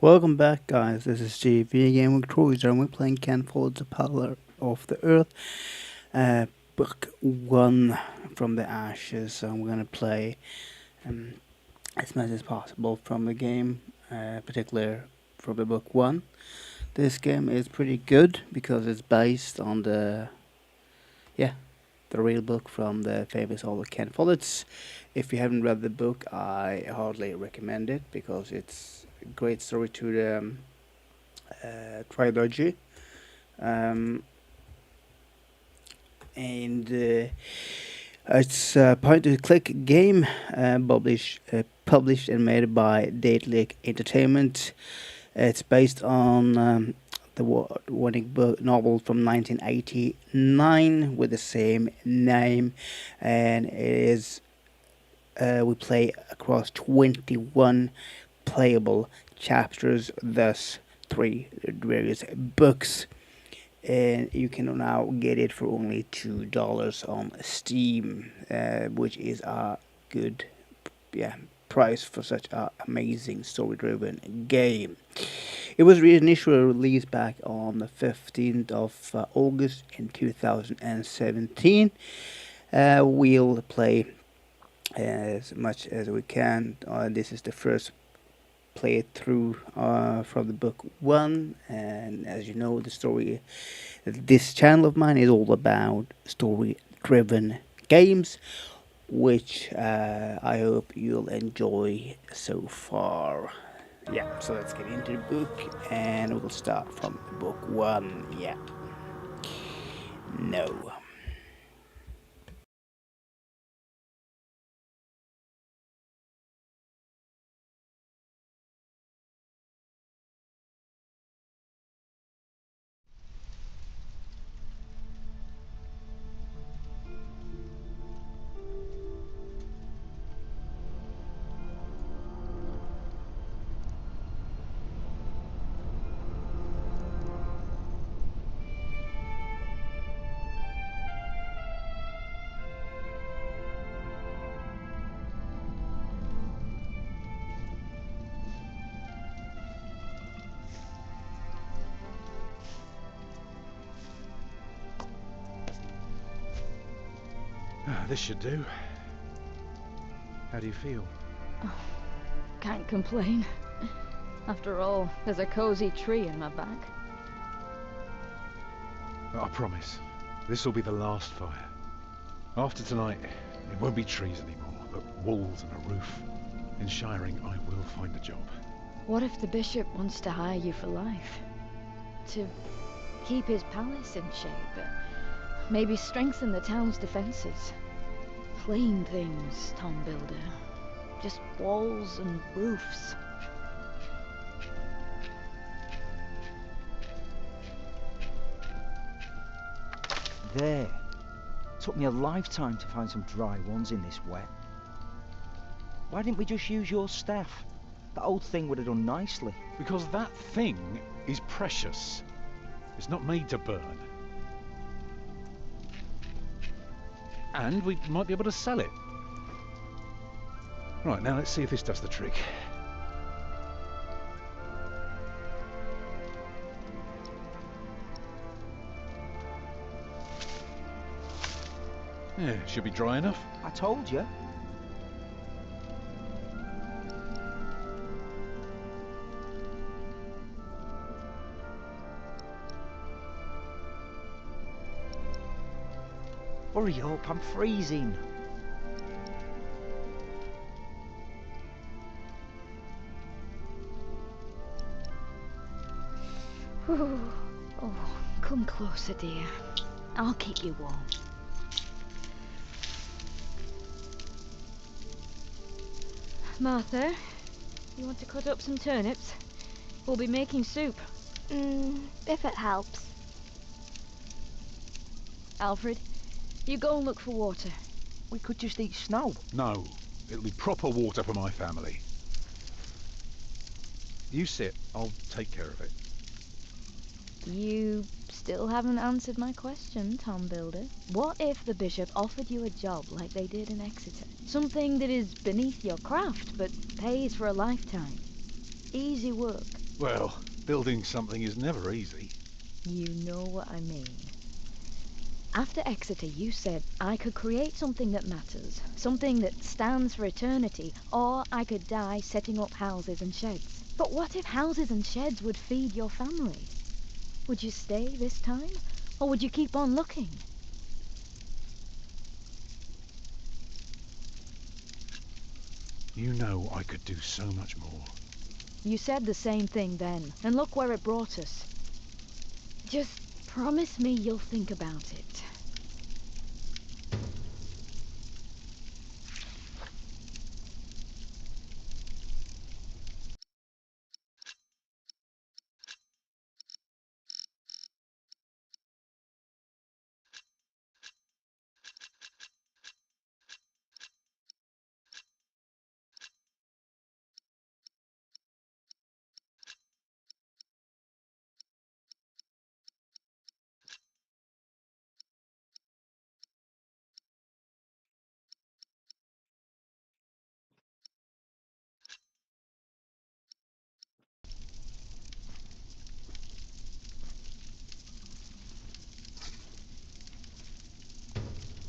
Welcome back, guys. This is GamerVictorious, and we're playing Folletts, the Power of the Earth, Book 1 from the Ashes. And we're gonna play as much as possible from the game, particularly from the Book 1. This game is pretty good because it's based on the real book from the famous author Ken Folletts. If you haven't read the book, I hardly recommend it because it's a great story to the trilogy. It's a point-and-click game published and made by Datelic Entertainment. It's based on the award-winning novel from 1989 with the same name, and it is we play across 21 playable chapters, thus 3 various books, and you can now get it for only $2 on Steam, which is a good price for such an amazing story-driven game. It was initially released back on the 15th of August in 2017. We'll play as much as we can. This is the first playthrough from the book 1, and as you know, this channel of mine is all about story-driven games, which I hope you'll enjoy so far. Yeah, so let's get into the book, and we'll start from book 1. Yeah. No. This should do. How do you feel? Oh, can't complain. After all, there's a cozy tree in my back. I promise, this will be the last fire. After tonight, it won't be trees anymore, but walls and a roof. In Shiring, I will find a job. What if the bishop wants to hire you for life? To keep his palace in shape, maybe strengthen the town's defenses? Plain things, Tom Builder. Just walls and roofs. There. Took me a lifetime to find some dry ones in this wet. Why didn't we just use your staff? That old thing would have done nicely. Because that thing is precious. It's not made to burn. And we might be able to sell it. Right, now let's see if this does the trick. Yeah, should be dry enough. I told you. Hurry up, I'm freezing. Oh, come closer, dear. I'll keep you warm. Martha, you want to cut up some turnips? We'll be making soup. If it helps. Alfred, you go and look for water. We could just eat snow. No, it'll be proper water for my family. You sit, I'll take care of it. You still haven't answered my question, Tom Builder. What if the bishop offered you a job like they did in Exeter? Something that is beneath your craft, but pays for a lifetime. Easy work. Well, building something is never easy. You know what I mean. After Exeter, you said I could create something that matters, something that stands for eternity, or I could die setting up houses and sheds. But what if houses and sheds would feed your family? Would you stay this time, or would you keep on looking? You know I could do so much more. You said the same thing then, and look where it brought us. Just promise me you'll think about it.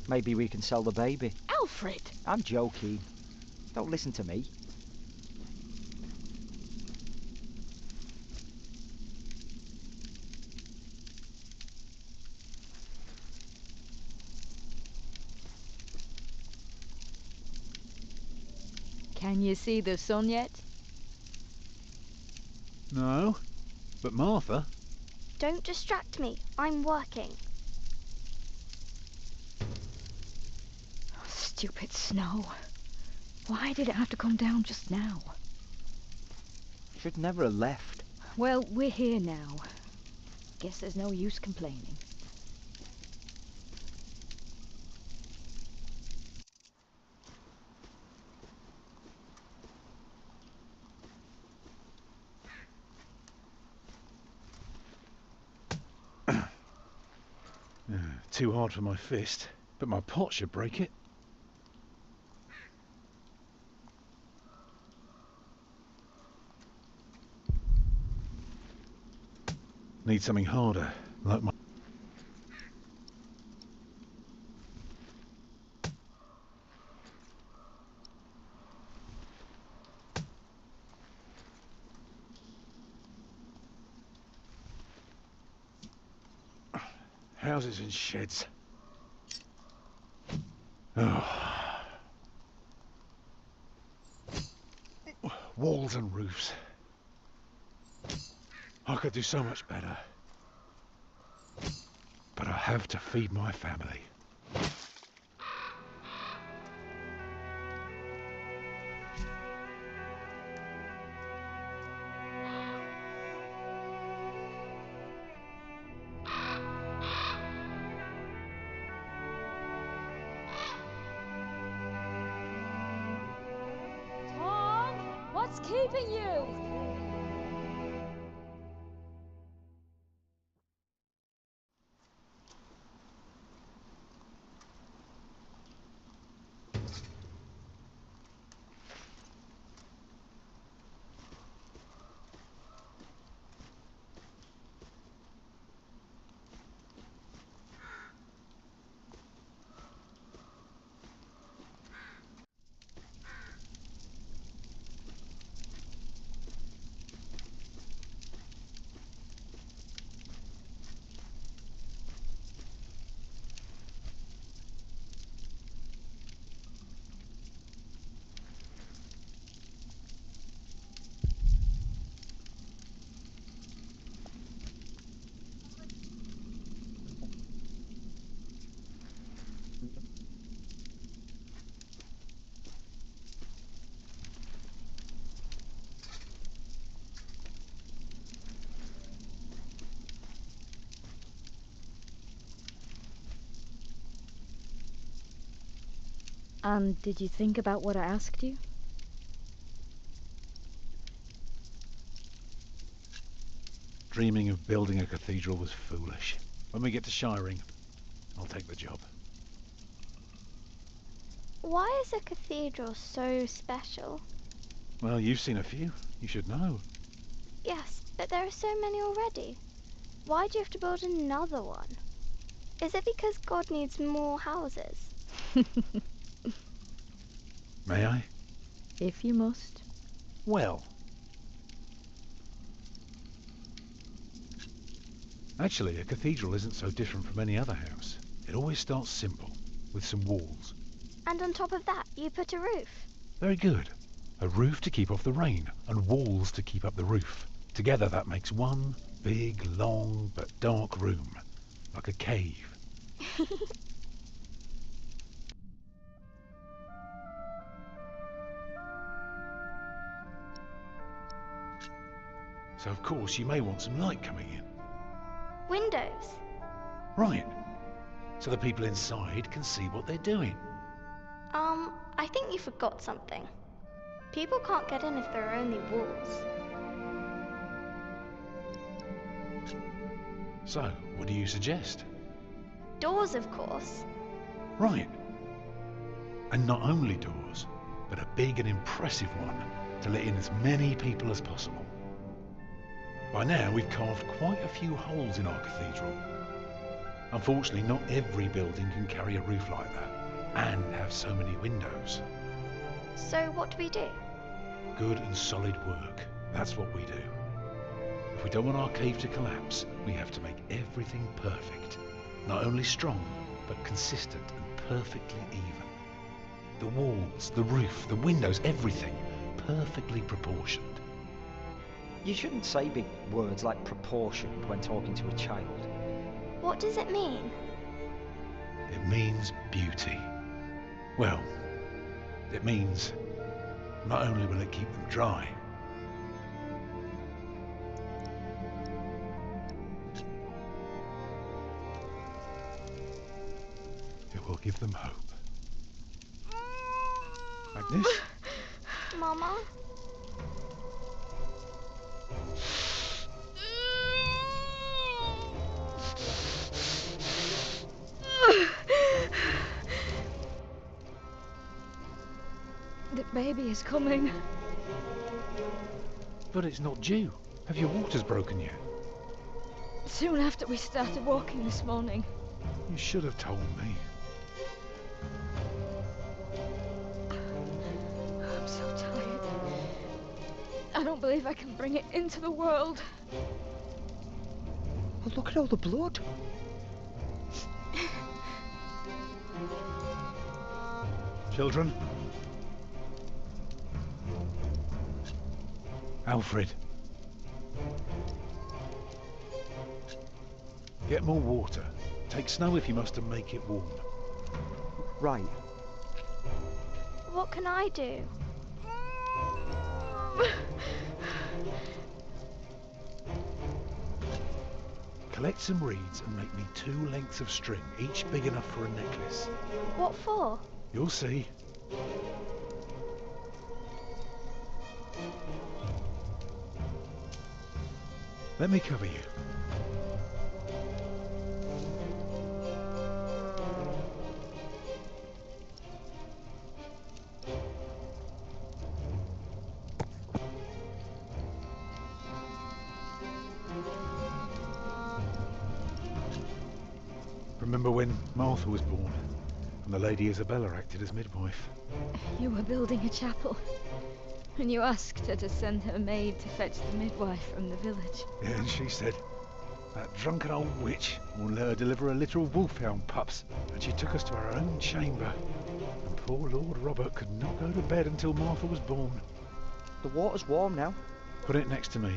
Maybe we can sell the baby. Alfred! I'm joking. Don't listen to me. Can you see the sun yet? No, but Martha... Don't distract me. I'm working. Stupid snow. Why did it have to come down just now? Should never have left. Well, we're here now. Guess there's no use complaining. Too hard for my fist, but my pot should break it. Need something harder, like my... Houses and sheds. Oh. Walls and roofs. I could do so much better. But I have to feed my family. Tom! What's keeping you? And did you think about what I asked you? Dreaming of building a cathedral was foolish. When we get to Shiring, I'll take the job. Why is a cathedral so special? Well, you've seen a few. You should know. Yes, but there are so many already. Why do you have to build another one? Is it because God needs more houses? May I? If you must. Well. Actually, a cathedral isn't so different from any other house. It always starts simple, with some walls. And on top of that, you put a roof. Very good. A roof to keep off the rain, and walls to keep up the roof. Together that makes one big, long, but dark room, like a cave. So of course you may want some light coming in. Windows. Right. So the people inside can see what they're doing. I think you forgot something. People can't get in if there are only walls. So, what do you suggest? Doors, of course. Right. And not only doors, but a big and impressive one to let in as many people as possible. By now we've carved quite a few holes in our cathedral. Unfortunately, not every building can carry a roof like that, and have so many windows. So what do we do? Good and solid work, that's what we do. If we don't want our cave to collapse, we have to make everything perfect. Not only strong, but consistent and perfectly even. The walls, the roof, the windows, everything perfectly proportioned. You shouldn't say big words like proportioned when talking to a child. What does it mean? It means beauty. Well, it means not only will it keep them dry, it will give them hope. Agnes? Mama? The baby is coming. But it's not due. Have your waters broken yet? Soon after we started walking this morning. You should have told me. I'm so tired. I don't believe I can bring it into the world. Oh, look at all the blood. Children? Alfred. Get more water. Take snow if you must and make it warm. Right. What can I do? Collect some reeds and make me 2 lengths of string, each big enough for a necklace. What for? You'll see. Let me cover you. Remember when Martha was born and the Lady Isabella acted as midwife? You were building a chapel, and you asked her to send her maid to fetch the midwife from the village. Yeah, and she said, that drunken old witch won't let her deliver a litter of wolfhound pups, and she took us to our own chamber. And poor Lord Robert could not go to bed until Martha was born. The water's warm now. Put it next to me.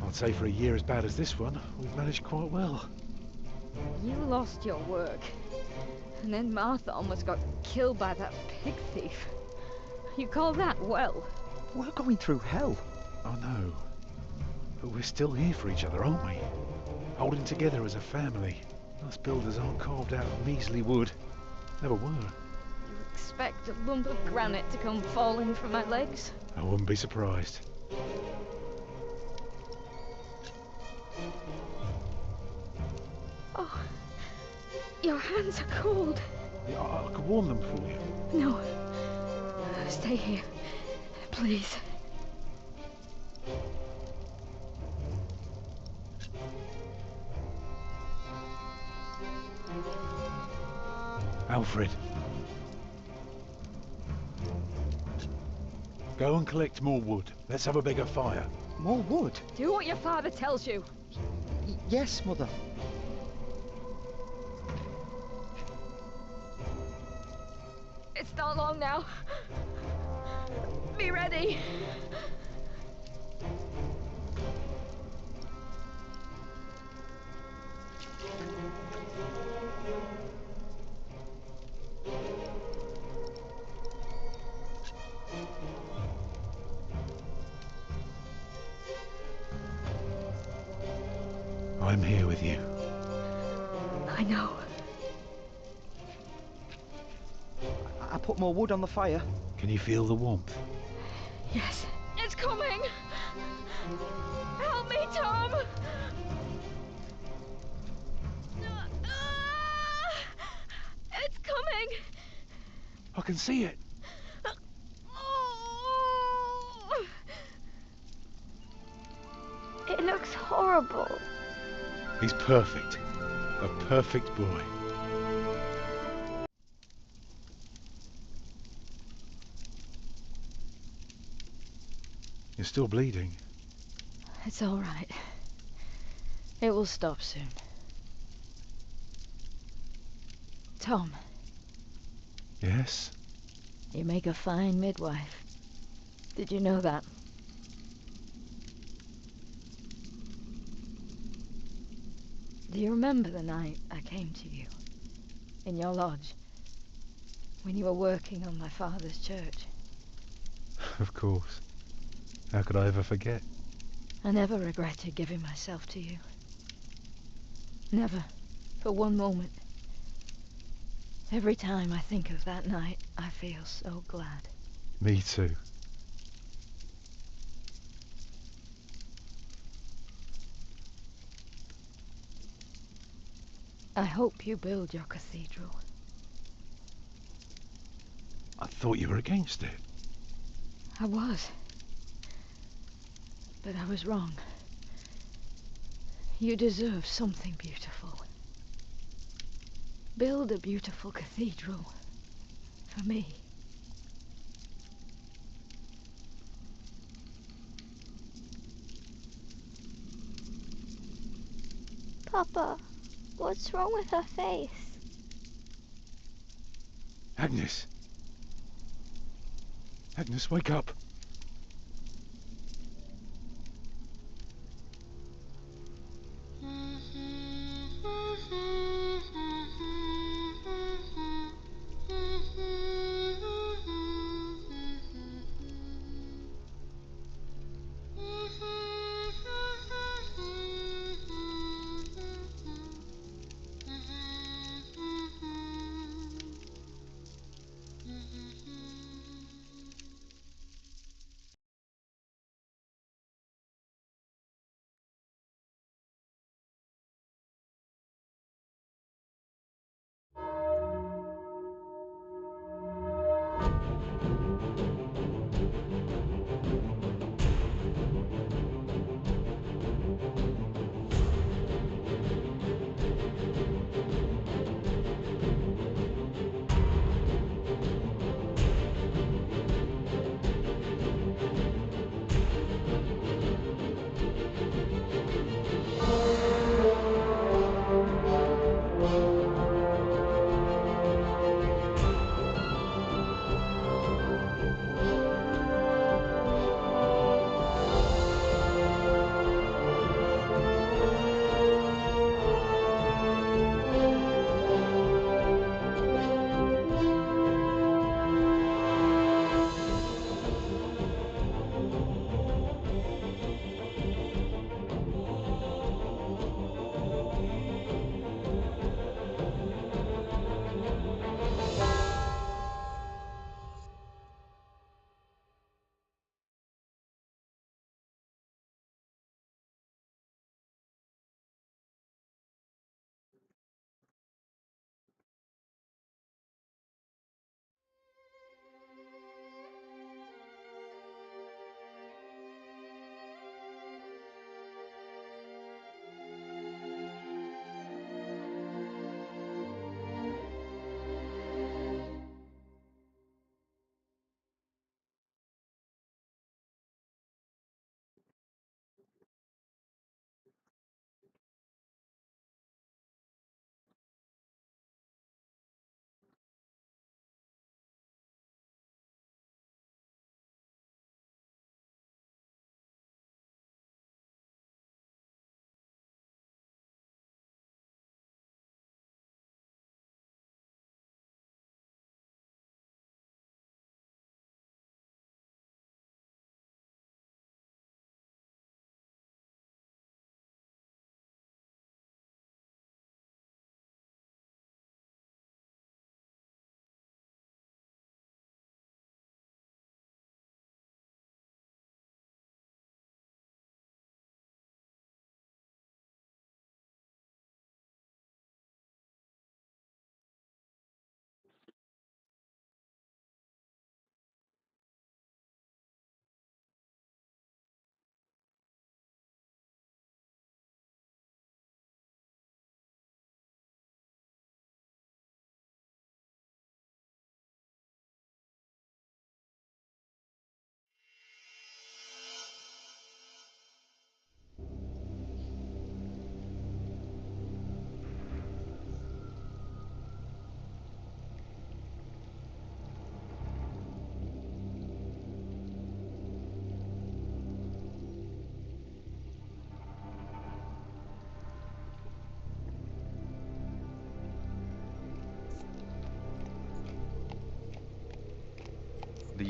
I'd say for a year as bad as this one, we've managed quite well. You lost your work, and then Martha almost got killed by that pig thief. You call that well? We're going through hell. I know. But we're still here for each other, aren't we? Holding together as a family. Us builders aren't carved out of measly wood. Never were. You expect a lump of granite to come falling from my legs? I wouldn't be surprised. Oh, your hands are cold. Yeah, I could warm them for you. No, stay here, please. Alfred. Go and collect more wood. Let's have a bigger fire. More wood? Do what your father tells you. Yes, Mother. It's not long now. Be ready. I'm here with you. I know. I put more wood on the fire. Can you feel the warmth? Yes. It's coming! Help me, Tom! It's coming! I can see it. It looks horrible. He's perfect. A perfect boy. You're still bleeding. It's all right. It will stop soon. Tom, Yes? you make a fine midwife. Did you know that? Do you remember the night I came to you? In your lodge? When you were working on my father's church? Of course. How could I ever forget? I never regretted giving myself to you. Never. For one moment. Every time I think of that night, I feel so glad. Me too. I hope you build your cathedral. I thought you were against it. I was. But I was wrong. You deserve something beautiful. Build a beautiful cathedral. For me. Papa, what's wrong with her face? Agnes. Agnes, wake up.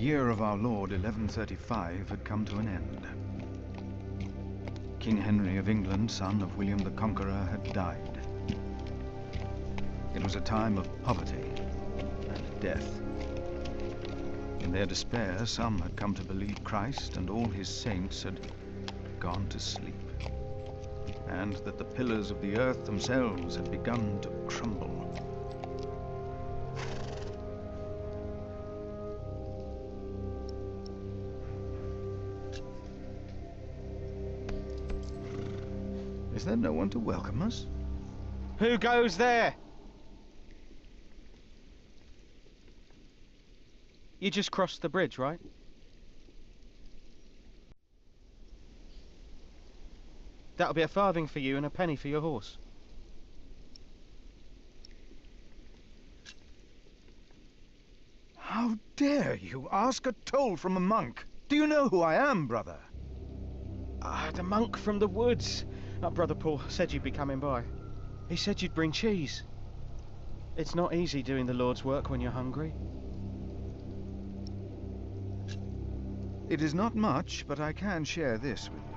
year of our Lord 1135 had come to an end. King Henry of England, son of William the Conqueror, had died. It was a time of poverty and death. In their despair, some had come to believe Christ and all his saints had gone to sleep, and that the pillars of the earth themselves had begun to crumble. Is there no one to welcome us? Who goes there? You just crossed the bridge, right? That'll be a farthing for you and a penny for your horse. How dare you ask a toll from a monk? Do you know who I am, brother? The monk from the woods. Brother Paul said you'd be coming by. He said you'd bring cheese. It's not easy doing the Lord's work when you're hungry. It is not much, but I can share this with you.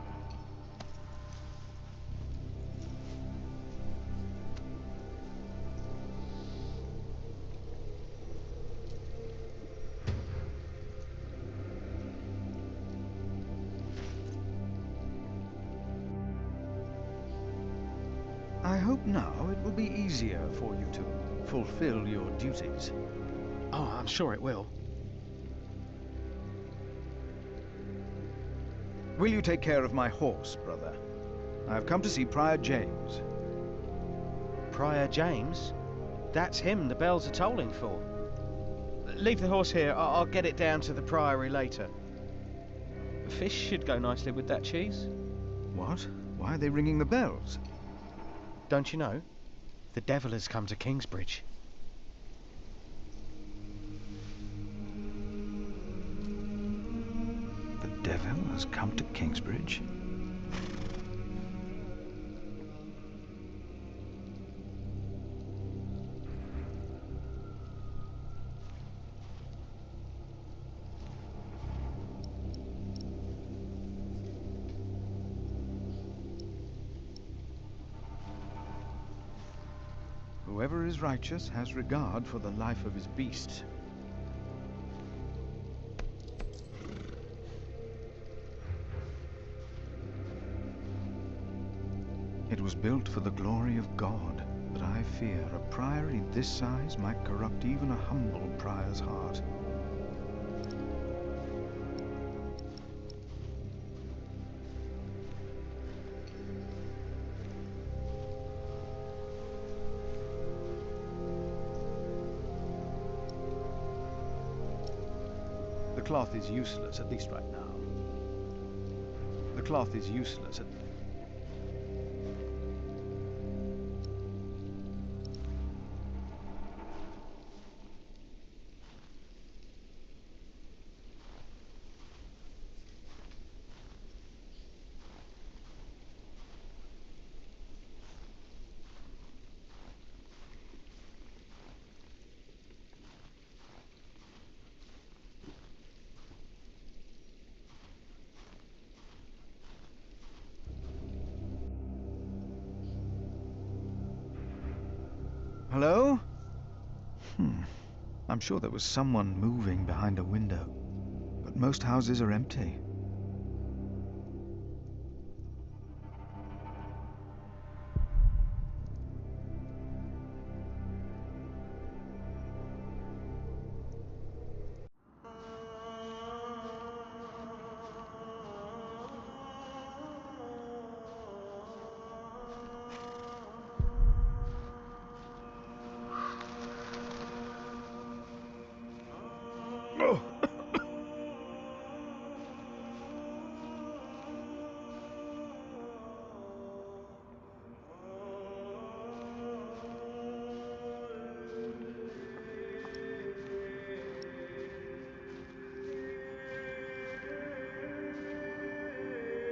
I hope now it will be easier for you to fulfill your duties. Oh, I'm sure it will. Will you take care of my horse, brother? I have come to see Prior James. Prior James? That's him the bells are tolling for. Leave the horse here. I'll get it down to the priory later. Fish should go nicely with that cheese. What? Why are they ringing the bells? Don't you know? The devil has come to Kingsbridge. The devil has come to Kingsbridge? Whoever is righteous has regard for the life of his beast. It was built for the glory of God, but I fear a priory this size might corrupt even a humble prior's heart. The cloth is useless, at least right now. The cloth is useless at... Hello? I'm sure there was someone moving behind a window, but most houses are empty.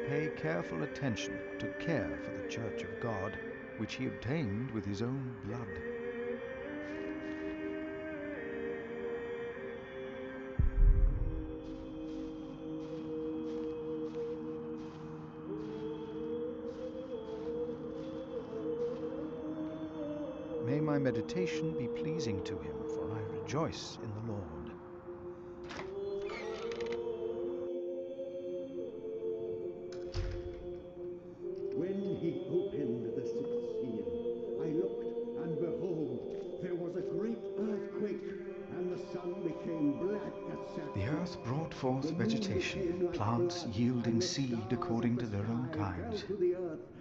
Pay careful attention to care for the Church of God, which he obtained with his own blood. my meditation be pleasing to him, for I rejoice in the Lord. When he opened the sixth seal, I looked, and behold, there was a great earthquake, and the sun became black as sackcloth. The earth brought forth vegetation, plants yielding seed according to their own kind.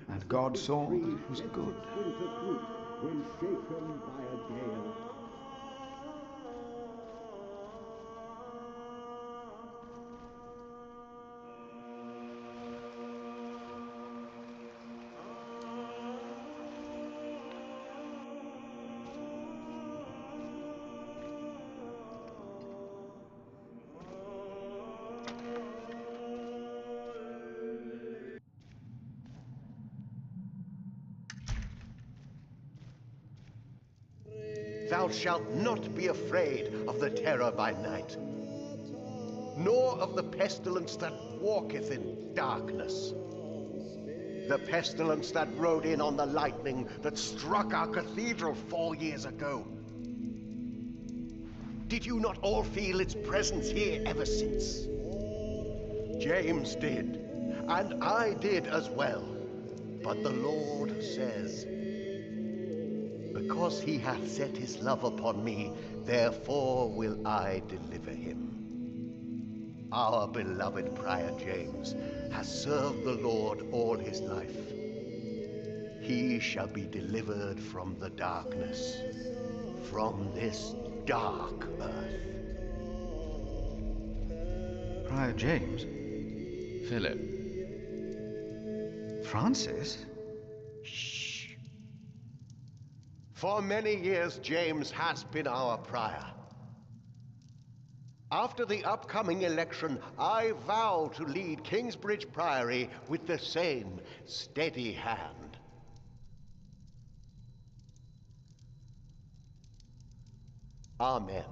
And God saw that it was good. When shaken by a gale. Thou shalt not be afraid of the terror by night, nor of the pestilence that walketh in darkness, the pestilence that rode in on the lightning that struck our cathedral 4 years ago. Did you not all feel its presence here ever since? James did, and I did as well. But the Lord says, because he hath set his love upon me, therefore will I deliver him. Our beloved Prior James has served the Lord all his life. He shall be delivered from the darkness, from this dark earth. Prior James? Philip. Francis? For many years, James has been our prior. After the upcoming election, I vow to lead Kingsbridge Priory with the same steady hand. Amen.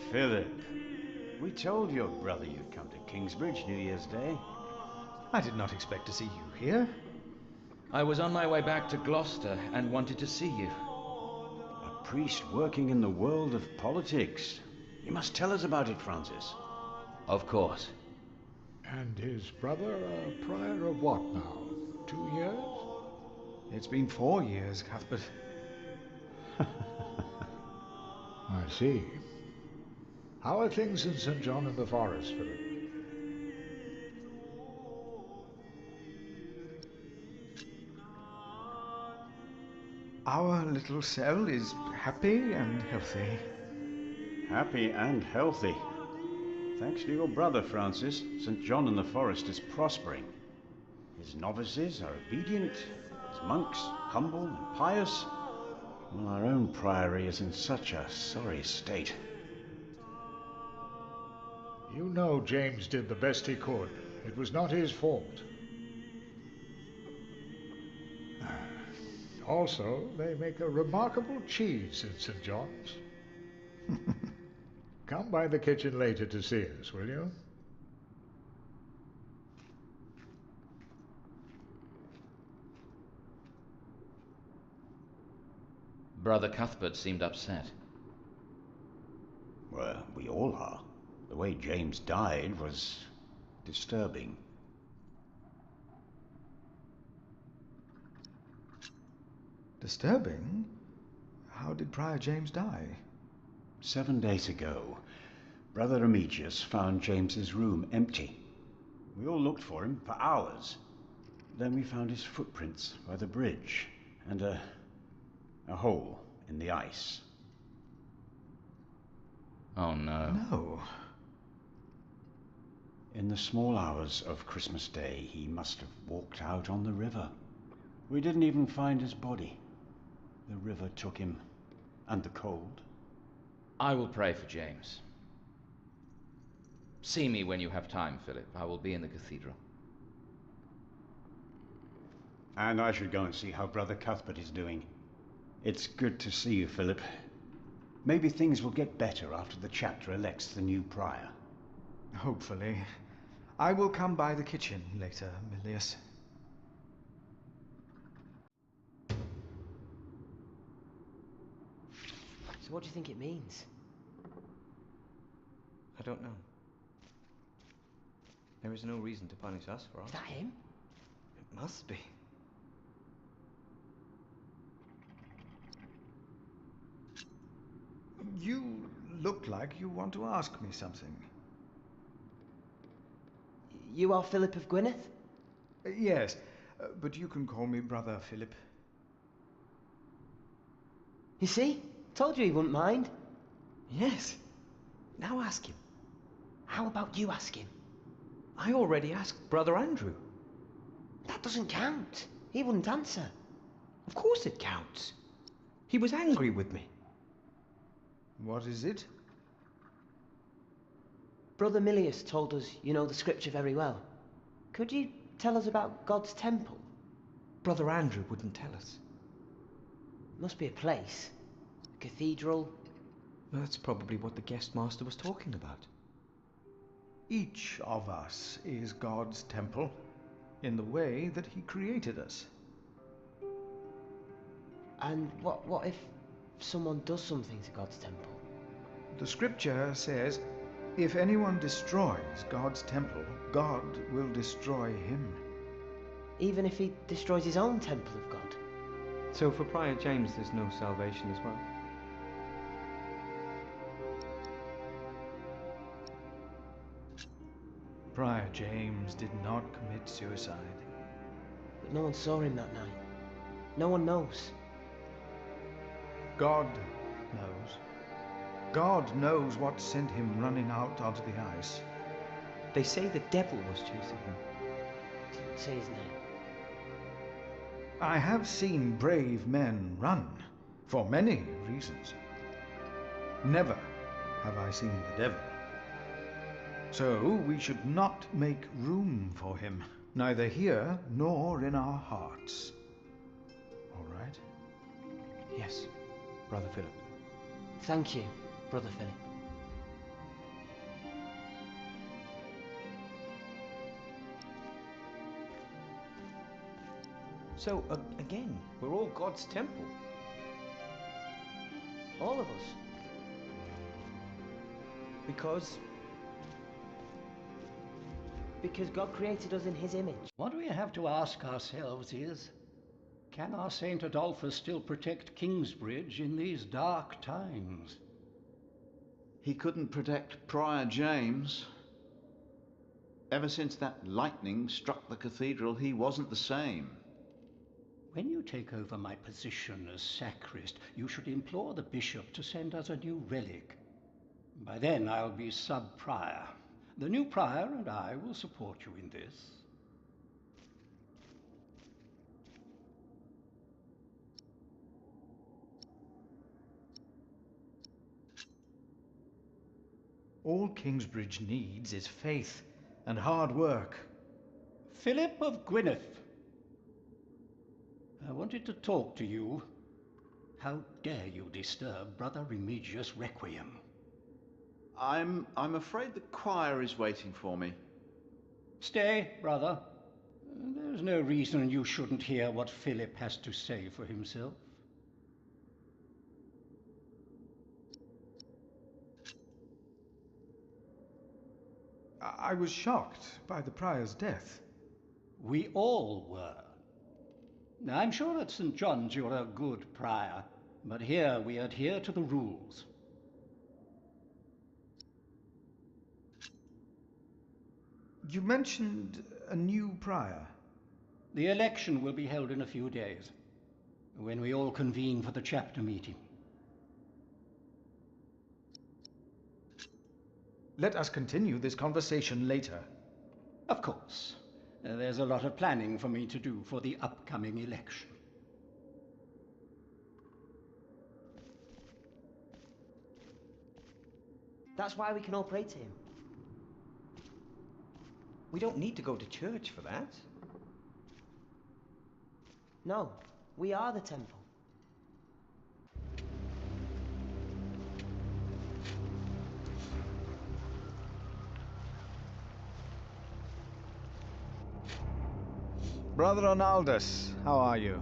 Philip, we told your brother you'd come to Kingsbridge New Year's Day. I did not expect to see you here. I was on my way back to Gloucester and wanted to see you. A priest working in the world of politics. You must tell us about it, Francis. Of course. And his brother a prior of what now? 2 years? It's been 4 years, Cuthbert. I see. How are things in St. John in the Forest, Philip? Our little cell is happy and healthy. Happy and healthy. Thanks to your brother, Francis, St. John in the Forest is prospering. His novices are obedient, his monks humble and pious, while our own priory is in such a sorry state. You know James did the best he could. It was not his fault. Also, they make a remarkable cheese in St. John's. Come by the kitchen later to see us, will you? Brother Cuthbert seemed upset. Well, we all are. The way James died was disturbing. Disturbing? How did Prior James die? 7 days ago, Brother Remigius found James's room empty. We all looked for him for hours. Then we found his footprints by the bridge and a hole in the ice. Oh no. No. In the small hours of Christmas Day, he must have walked out on the river. We didn't even find his body. The river took him, and the cold. I will pray for James. See me when you have time, Philip. I will be in the cathedral. And I should go and see how Brother Cuthbert is doing. It's good to see you, Philip. Maybe things will get better after the chapter elects the new prior. Hopefully. I will come by the kitchen later, Milius. So what do you think it means? I don't know. There is no reason to punish us for Is that him? It must be. You look like you want to ask me something. You are Philip of Gwynedd? Yes, but you can call me Brother Philip. You see? Told you he wouldn't mind. Yes. Now ask him. How about you ask him? I already asked Brother Andrew. That doesn't count. He wouldn't answer. Of course it counts. He was angry with me. What is it? Brother Milius told us you know the scripture very well. Could you tell us about God's temple? Brother Andrew wouldn't tell us. Must be a place. A cathedral. That's probably what the guest master was talking about. Each of us is God's temple, in the way that he created us. And what if someone does something to God's temple? The scripture says, if anyone destroys God's temple, God will destroy him. Even if he destroys his own temple of God? So for Prior James there's no salvation as well? Prior James did not commit suicide. But no one saw him that night. No one knows. God knows. God knows what sent him running out onto the ice. They say the devil was chasing him. Didn't say his name. I have seen brave men run, for many reasons. Never have I seen the devil. So we should not make room for him, neither here nor in our hearts. All right? Yes, Brother Philip. Thank you, Brother Philip. So, again, we're all God's temple. All of us. Because God created us in his image. What we have to ask ourselves is, can our Saint Adolphus still protect Kingsbridge in these dark times? He couldn't protect Prior James. Ever since that lightning struck the cathedral, he wasn't the same. When you take over my position as sacrist, you should implore the bishop to send us a new relic. By then I'll be sub-prior. The new prior and I will support you in this. All Kingsbridge needs is faith and hard work. Philip of Gwynedd, I wanted to talk to you. How dare you disturb Brother Remigius' requiem? I'm afraid the choir is waiting for me. Stay, brother. There's no reason you shouldn't hear what Philip has to say for himself. I was shocked by the prior's death. We all were. I'm sure at St. John's you're a good prior, but here we adhere to the rules. You mentioned a new prior. The election will be held in a few days, when we all convene for the chapter meeting. Let us continue this conversation later. Of course. There's a lot of planning for me to do for the upcoming election. That's why we can all pray to him. we don't need to go to church for that. No, we are the temple. Brother Ronaldus, how are you?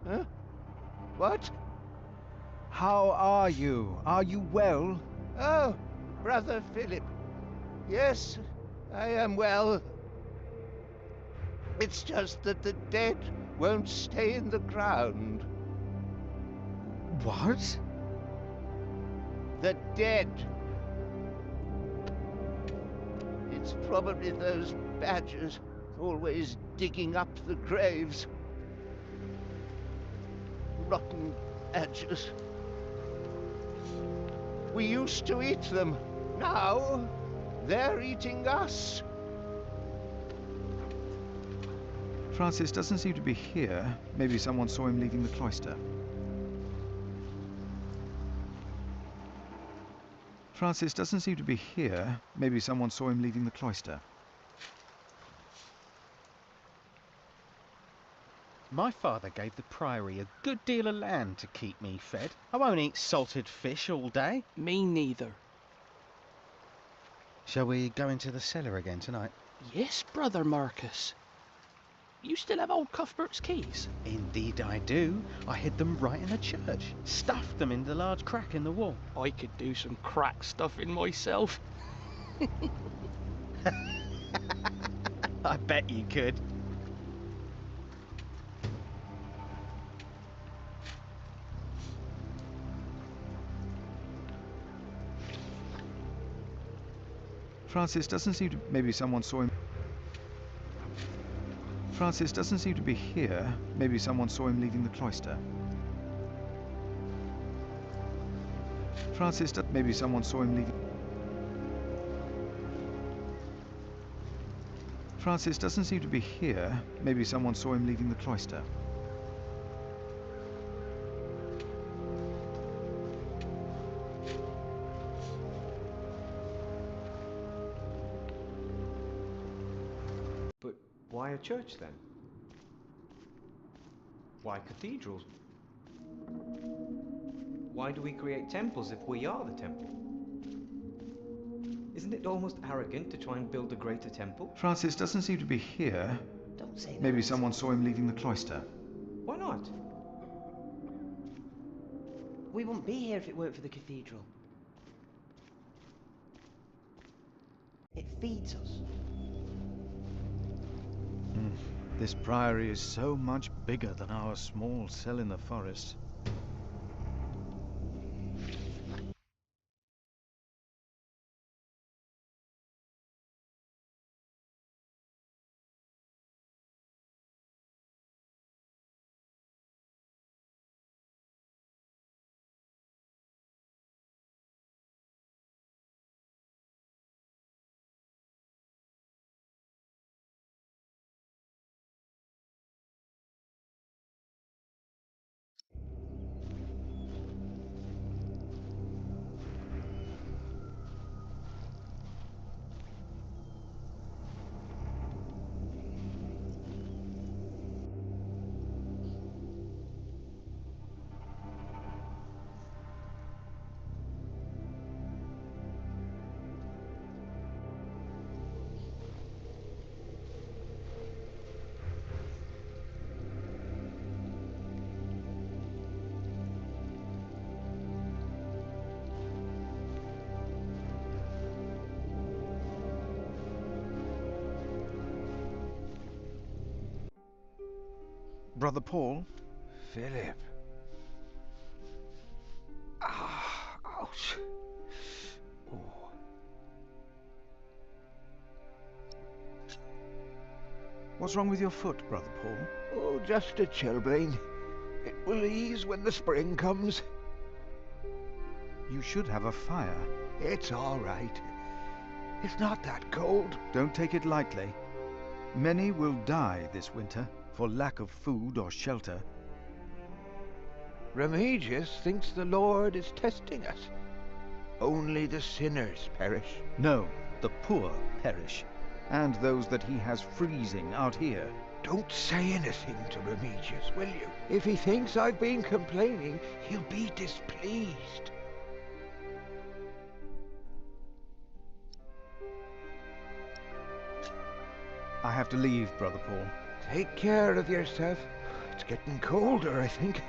Huh? What? How are you? Are you well? Oh, Brother Philip. Yes, I am well. It's just that the dead won't stay in the ground. What? The dead. It's probably those badgers always digging up the graves. Rotten badgers. We used to eat them. Now, they're eating us. Francis doesn't seem to be here. Maybe someone saw him leaving the cloister. Francis doesn't seem to be here. Maybe someone saw him leaving the cloister. My father gave the priory a good deal of land to keep me fed. I won't eat salted fish all day. Me neither. Shall we go into the cellar again tonight? Yes, Brother Marcus. You still have old Cuthbert's keys? Indeed I do. I hid them right in the church. Stuffed them in the large crack in the wall. I could do some crack stuffing myself. I bet you could. Francis doesn't seem to... Maybe someone saw him... Francis doesn't seem to be here. Maybe someone saw him leaving the cloister. Maybe someone saw him leaving... Francis doesn't seem to be here. Maybe someone saw him leaving the cloister. But why a church then? Why cathedrals? Why do we create temples if we are the temple? Isn't it almost arrogant to try and build a greater temple? Francis doesn't seem to be here. Don't say that. Maybe someone saw him leaving the cloister. Why not? We wouldn't be here if it weren't for the cathedral. It feeds us. This priory is so much bigger than our small cell in the forest. Brother Paul? Philip. Ah, ouch. Oh. What's wrong with your foot, Brother Paul? Oh, just a chilblain. It will ease when the spring comes. You should have a fire. It's all right. It's not that cold. Don't take it lightly. Many will die this winter for lack of food or shelter. Remigius thinks the Lord is testing us. Only the sinners perish. No, the poor perish, and those that he has freezing out here. Don't say anything to Remigius, will you? If he thinks I've been complaining, he'll be displeased. I have to leave, Brother Paul. Take care of yourself. It's getting colder, I think.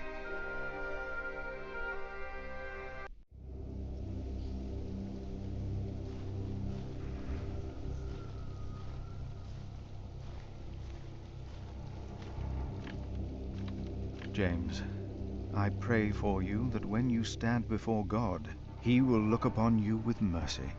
James, I pray for you that when you stand before God, He will look upon you with mercy.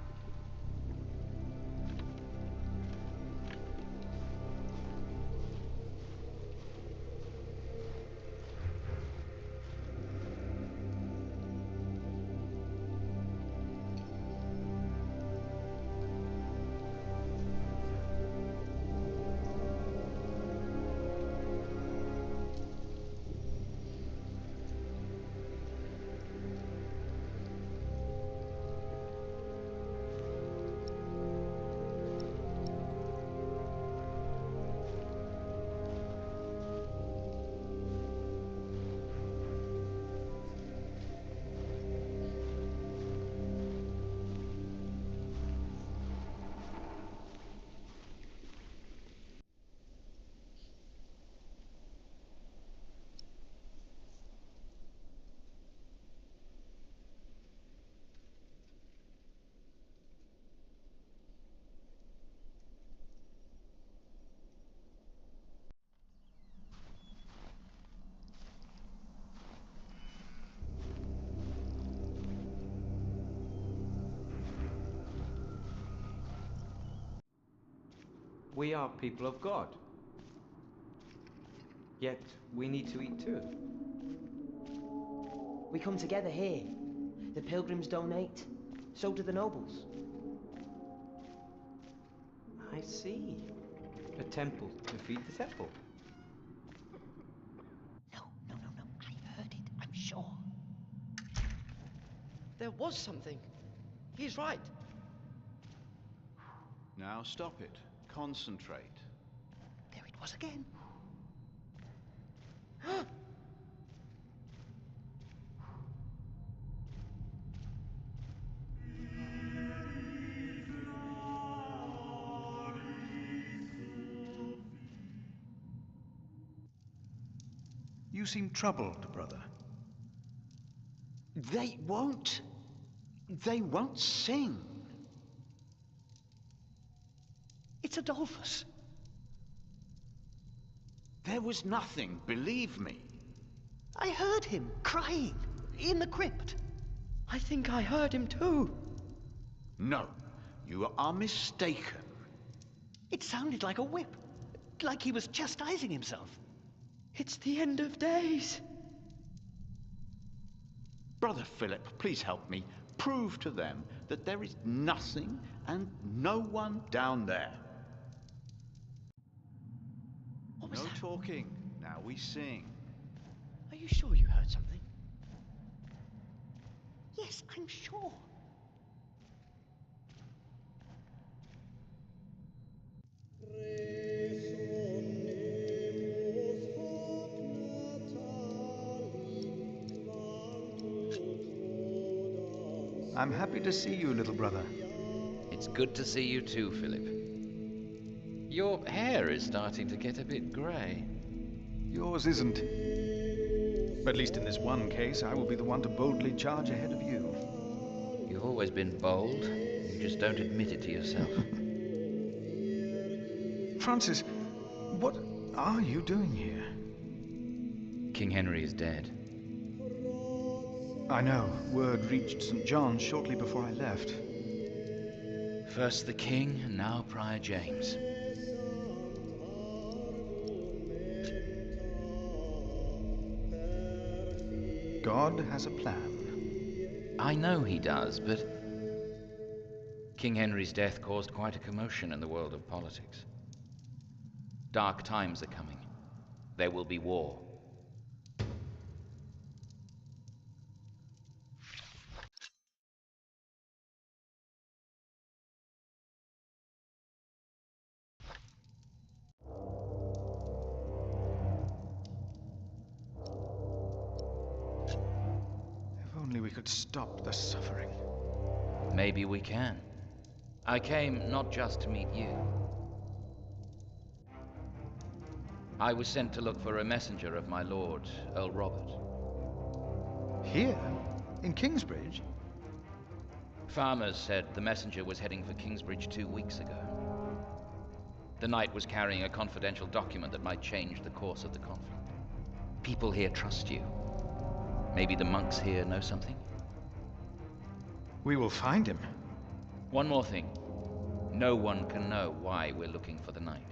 We are people of God. Yet we need to eat too. We come together here. The pilgrims donate. So do the nobles. I see. A temple to feed the temple. No. I heard it, I'm sure. There was something. He's right. Now stop it. Concentrate. There it was again. You seem troubled, brother. They won't sing. It's Adolphus. There was nothing, believe me. I heard him crying in the crypt. I think I heard him too. No, you are mistaken. It sounded like a whip, like he was chastising himself. It's the end of days. Brother Philip, please help me. Prove to them that there is nothing and no one down there. What was no that? Talking. Now we sing. Are you sure you heard something? Yes, I'm sure. I'm happy to see you, little brother. It's good to see you too, Philip. Your hair is starting to get a bit grey. Yours isn't. But at least in this one case, I will be the one to boldly charge ahead of you. You've always been bold. You just don't admit it to yourself. Francis, what are you doing here? King Henry is dead. I know. Word reached St. John shortly before I left. First the king, and now Prior James. God has a plan. I know he does, but King Henry's death caused quite a commotion in the world of politics. Dark times are coming. There will be war. If only we could stop the suffering. Maybe we can. I came not just to meet you. I was sent to look for a messenger of my lord, Earl Robert. Here? In Kingsbridge? Farmers said the messenger was heading for Kingsbridge 2 weeks ago. The knight was carrying a confidential document that might change the course of the conflict. People here trust you. Maybe the monks here know something? We will find him. One more thing. No one can know why we're looking for the knight.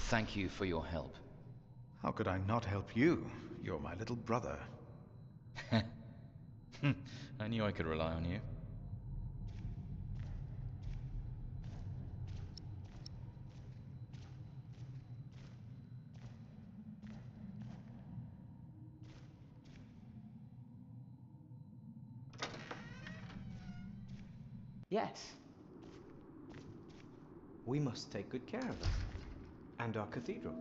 Thank you for your help. How could I not help you? You're my little brother. I knew I could rely on you. Yes. We must take good care of it. And our cathedral.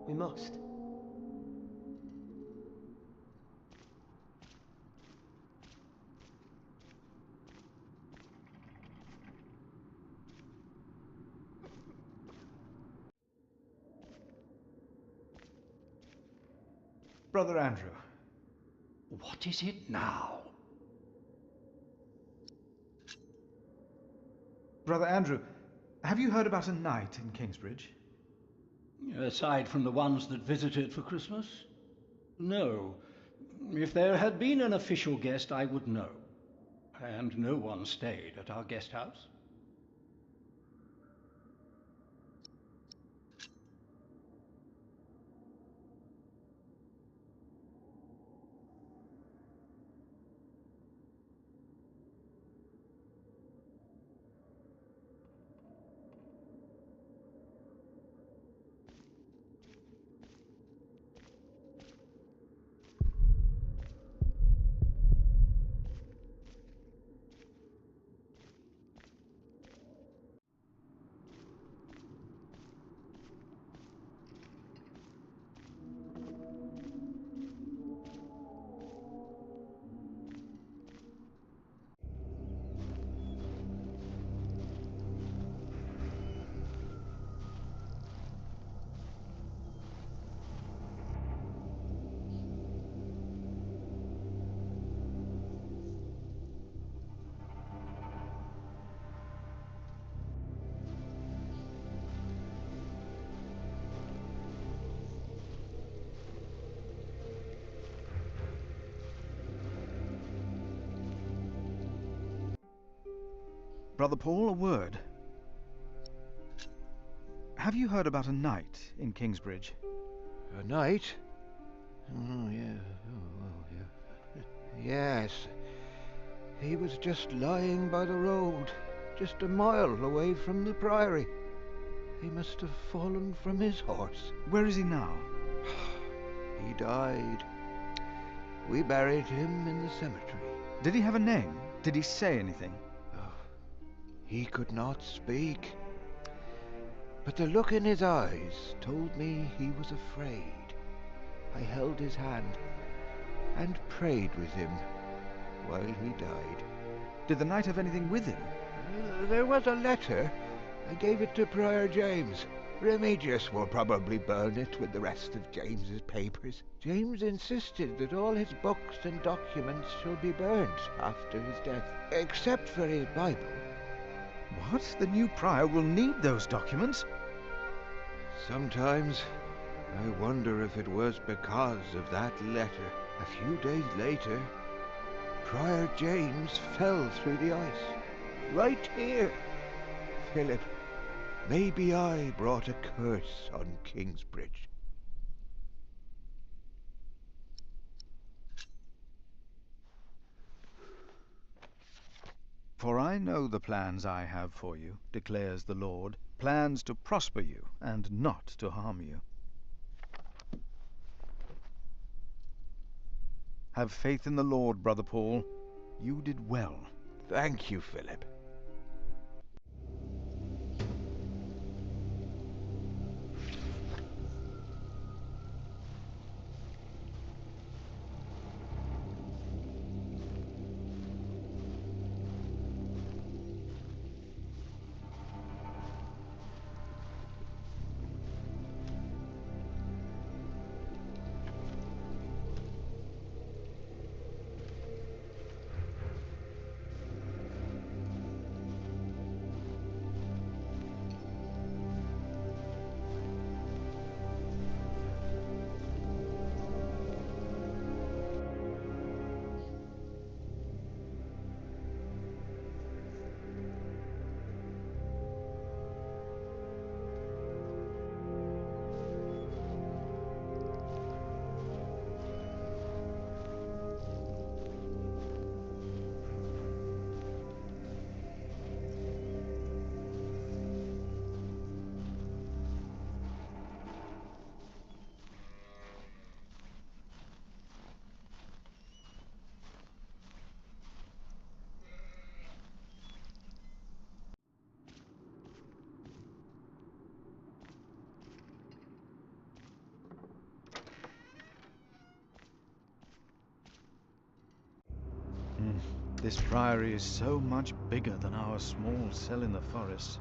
We must. Brother Andrew. What is it now? Brother Andrew, have you heard about a knight in Kingsbridge? Aside from the ones that visited for Christmas? No. If there had been an official guest, I would know. And no one stayed at our guest house. Brother Paul, a word. Have you heard about a knight in Kingsbridge? A knight? Oh, yeah. Oh, yeah. Yes. He was just lying by the road, just a mile away from the priory. He must have fallen from his horse. Where is he now? He died. We buried him in the cemetery. Did he have a name? Did he say anything? He could not speak. But the look in his eyes told me he was afraid. I held his hand and prayed with him while he died. Did the knight have anything with him? There was a letter. I gave it to Prior James. Remigius will probably burn it with the rest of James's papers. James insisted that all his books and documents shall be burnt after his death, except for his Bible. What? The new prior will need those documents? Sometimes I wonder if it was because of that letter. A few days later, Prior James fell through the ice. Right here. Philip, maybe I brought a curse on Kingsbridge. For I know the plans I have for you, declares the Lord, plans to prosper you and not to harm you. Have faith in the Lord, Brother Paul. You did well. Thank you, Philip. This priory is so much bigger than our small cell in the forest.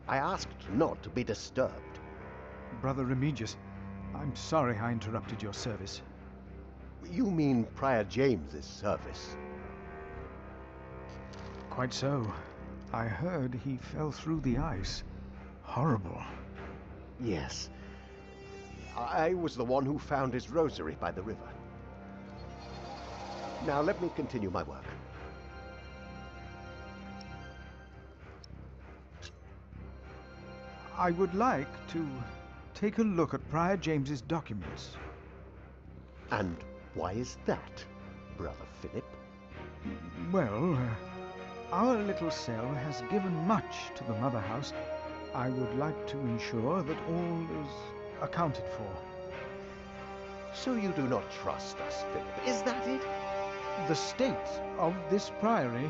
I asked not to be disturbed. Brother Remigius, I'm sorry I interrupted your service. You mean Prior James's service? Quite so. I heard he fell through the ice. Horrible. Yes. I was the one who found his rosary by the river. Now let me continue my work. I would like to take a look at Prior James's documents. And why is that, Brother Philip? Well, our little cell has given much to the Mother House. I would like to ensure that all is accounted for. So you do not trust us, Philip, is that it? The state of this priory...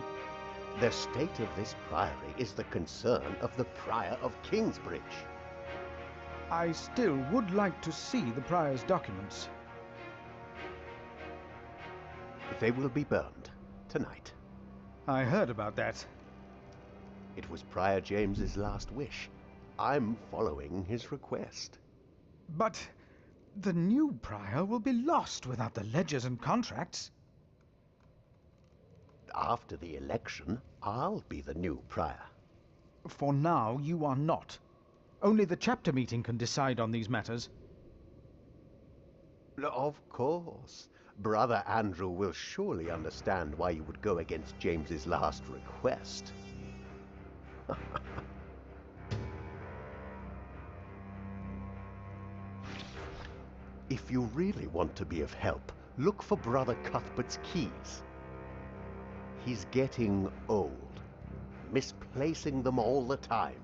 The state of this priory is the concern of the Prior of Kingsbridge. I still would like to see the prior's documents. They will be burned tonight. I heard about that. It was Prior James's last wish. I'm following his request. But the new prior will be lost without the ledgers and contracts. After the election, I'll be the new prior. For now, you are not. Only the chapter meeting can decide on these matters. Of course. Brother Andrew will surely understand why you would go against James's last request. If you really want to be of help, look for Brother Cuthbert's keys. He's getting old, misplacing them all the time.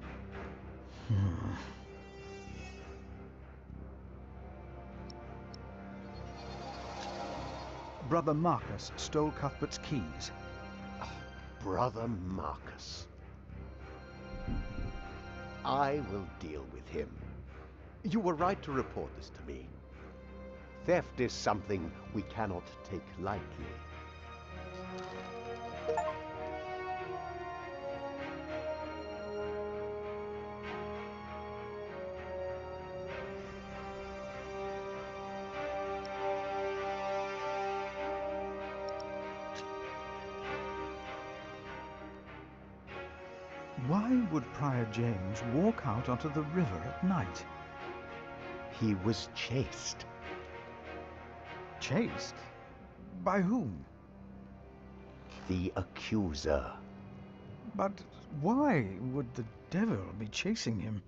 Brother Marcus stole Cuthbert's keys. Brother Marcus. I will deal with him. You were right to report this to me. Theft is something we cannot take lightly. Why would Prior James walk out onto the river at night? He was chased. Chased? By whom? The accuser. But why would the devil be chasing him?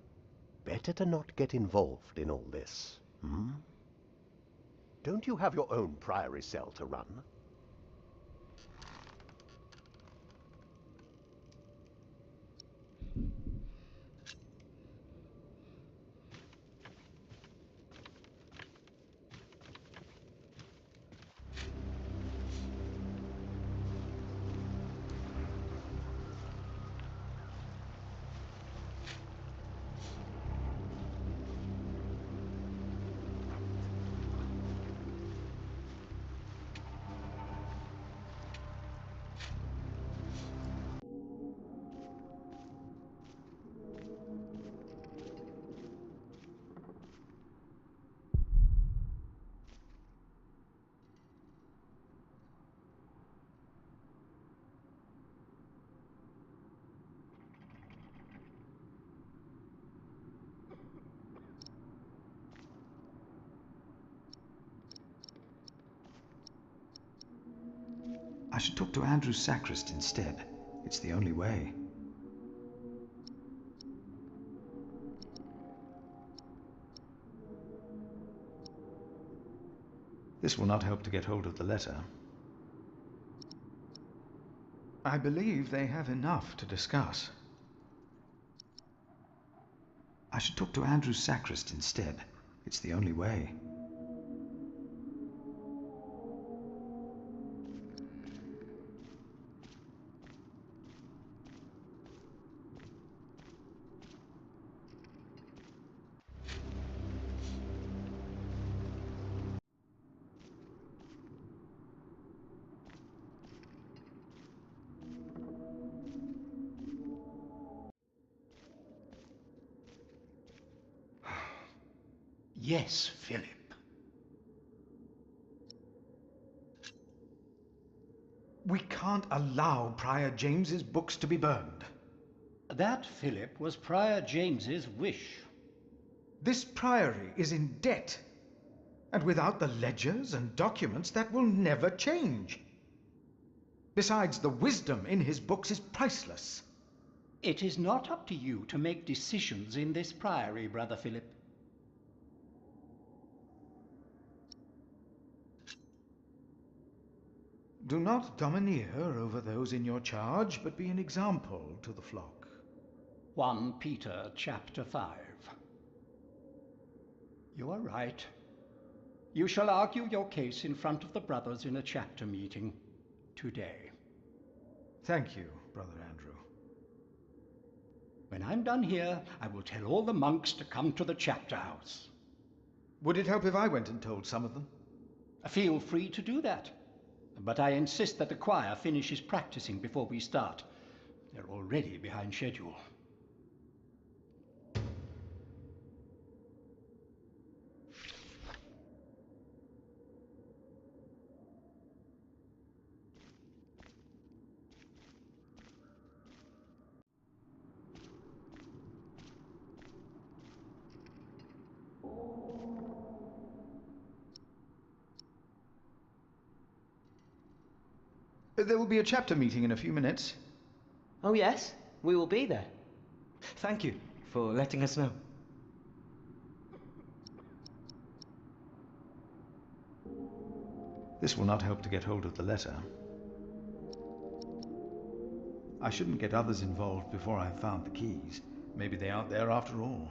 Better to not get involved in all this, hmm? Don't you have your own priory cell to run? I should talk to Andrew Sacrist instead. It's the only way. This will not help to get hold of the letter. I believe they have enough to discuss. I should talk to Andrew Sacrist instead. It's the only way. Yes, Philip. We can't allow Prior James's books to be burned. That, Philip, was Prior James's wish. This priory is in debt. And without the ledgers and documents, that will never change. Besides, the wisdom in his books is priceless. It is not up to you to make decisions in this priory, Brother Philip. Do not domineer over those in your charge, but be an example to the flock. 1 Peter chapter 5. You are right. You shall argue your case in front of the brothers in a chapter meeting today. Thank you, Brother Andrew. When I'm done here, I will tell all the monks to come to the chapter house. Would it help if I went and told some of them? Feel free to do that. But I insist that the choir finishes practicing before we start. They're already behind schedule. There will be a chapter meeting in a few minutes. Oh yes, we will be there. Thank you for letting us know. This will not help to get hold of the letter. I shouldn't get others involved before I've found the keys. Maybe they aren't there after all.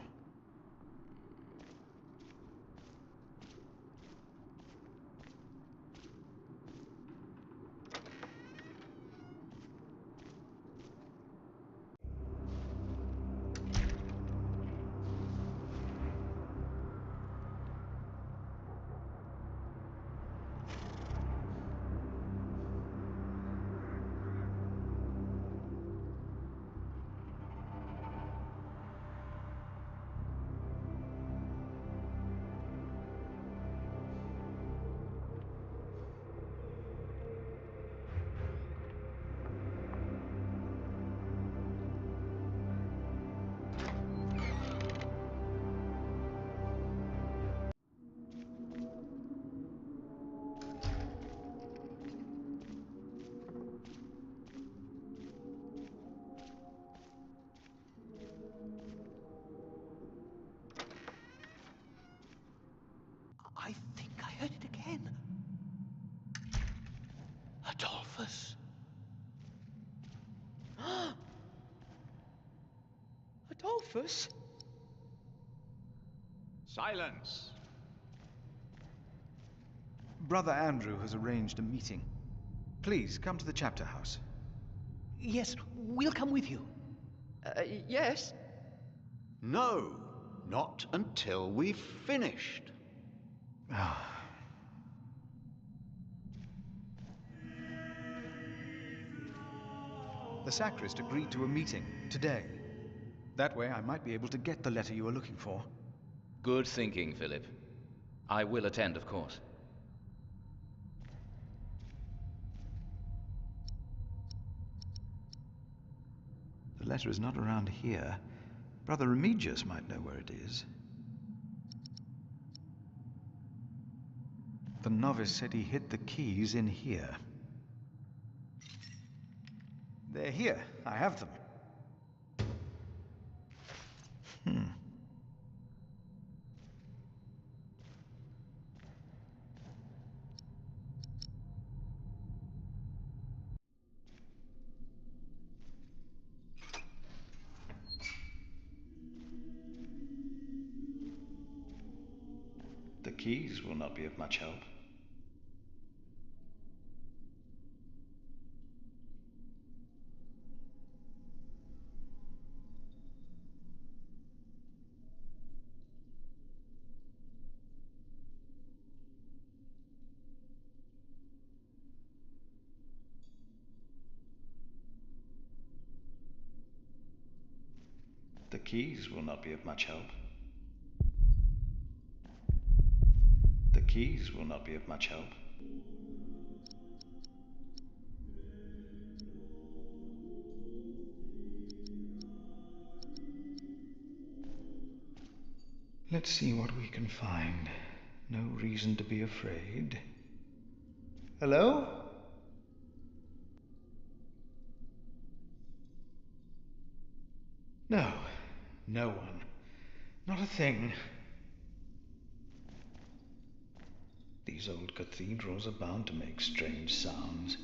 I think I heard it again. Adolphus. Adolphus? Silence! Brother Andrew has arranged a meeting. Please, come to the chapter house. Yes, we'll come with you. Yes? No, not until we've finished. The sacrist agreed to a meeting today. That way I might be able to get the letter you are looking for. Good thinking, Philip. I will attend, of course. The letter is not around here. Brother Remigius might know where it is. The novice said he hid the keys in here. They're here. I have them. The keys will not be of much help. The keys will not be of much help. The keys will not be of much help. Let's see what we can find. No reason to be afraid. Hello? No. No one. Not a thing. These old cathedrals are bound to make strange sounds.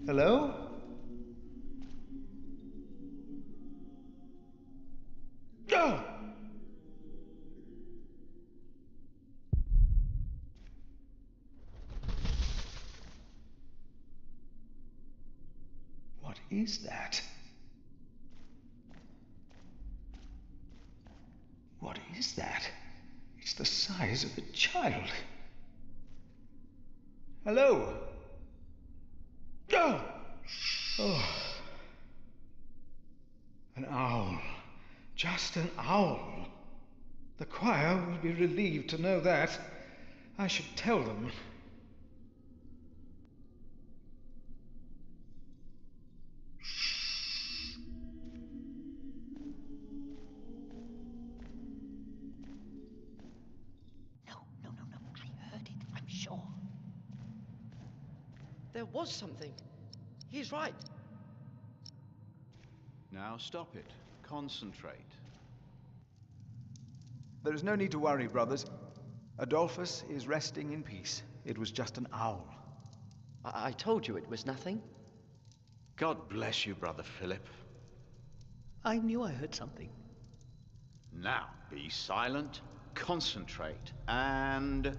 Hello? Go! What is that? What is that? It's the size of a child. Hello? Go! Oh. An owl. Just an owl. The choir will be relieved to know that. I should tell them. There was something. He's right. Now stop it. Concentrate. There is no need to worry, brothers. Adolphus is resting in peace. It was just an owl. I told you it was nothing. God bless you, Brother Philip. I knew I heard something. Now, be silent, concentrate, and...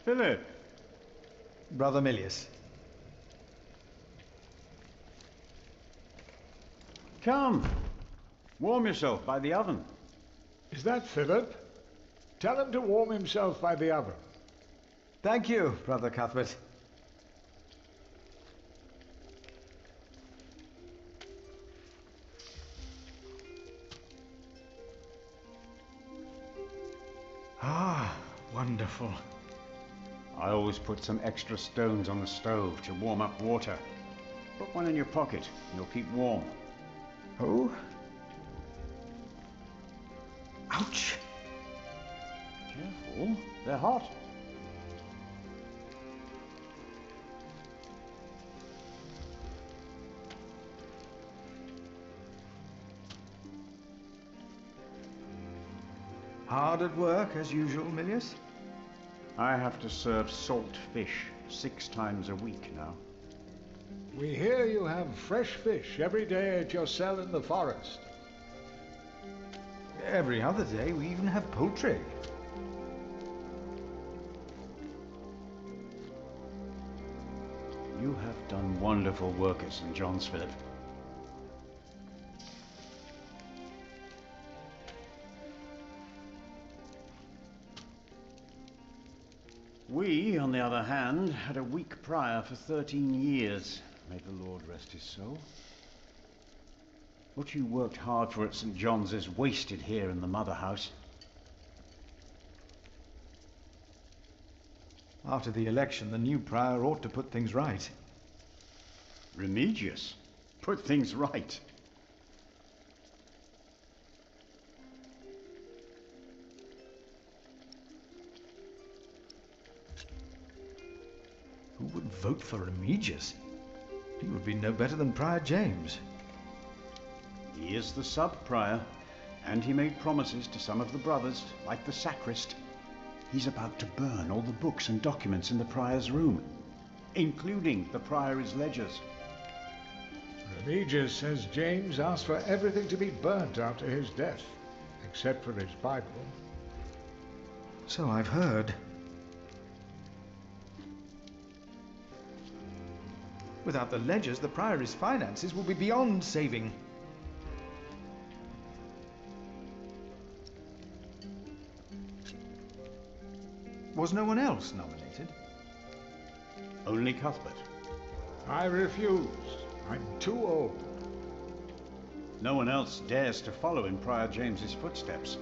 Philip! Brother Milius. Come! Warm yourself by the oven. Is that Philip? Tell him to warm himself by the oven. Thank you, Brother Cuthbert. Ah, wonderful. I always put some extra stones on the stove to warm up water. Put one in your pocket, and you'll keep warm. Oh? Ouch! Careful, they're hot. Hard at work, as usual, Milius? I have to serve salt fish 6 times a week now. We hear you have fresh fish every day at your cell in the forest. Every other day, we even have poultry. You have done wonderful work at St. John's, Philip. We, on the other hand, had a weak prior for 13 years. May the Lord rest his soul. What you worked hard for at St. John's is wasted here in the mother house. After the election, the new prior ought to put things right. Remigius? Put things right? Who would vote for Remigius? He would be no better than Prior James. He is the sub-prior, and he made promises to some of the brothers, like the sacrist. He's about to burn all the books and documents in the prior's room, including the priory's ledgers. Remigius says James asked for everything to be burnt after his death, except for his Bible. So I've heard. Without the ledgers, the priory's finances will be beyond saving. Was no one else nominated? Only Cuthbert. I refused. I'm too old. No one else dares to follow in Prior James's footsteps.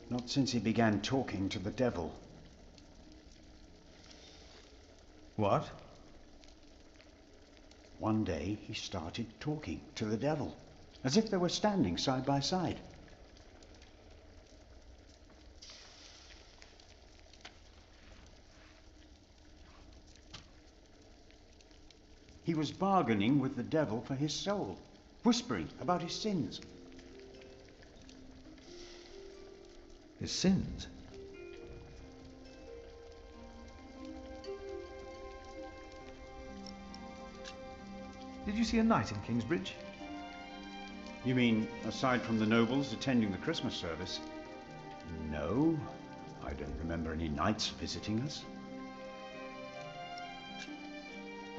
Not since he began talking to the devil. What? One day he started talking to the devil, as if they were standing side by side. He was bargaining with the devil for his soul, whispering about his sins. His sins? Did you see a knight in Kingsbridge? You mean, aside from the nobles attending the Christmas service? No, I don't remember any knights visiting us.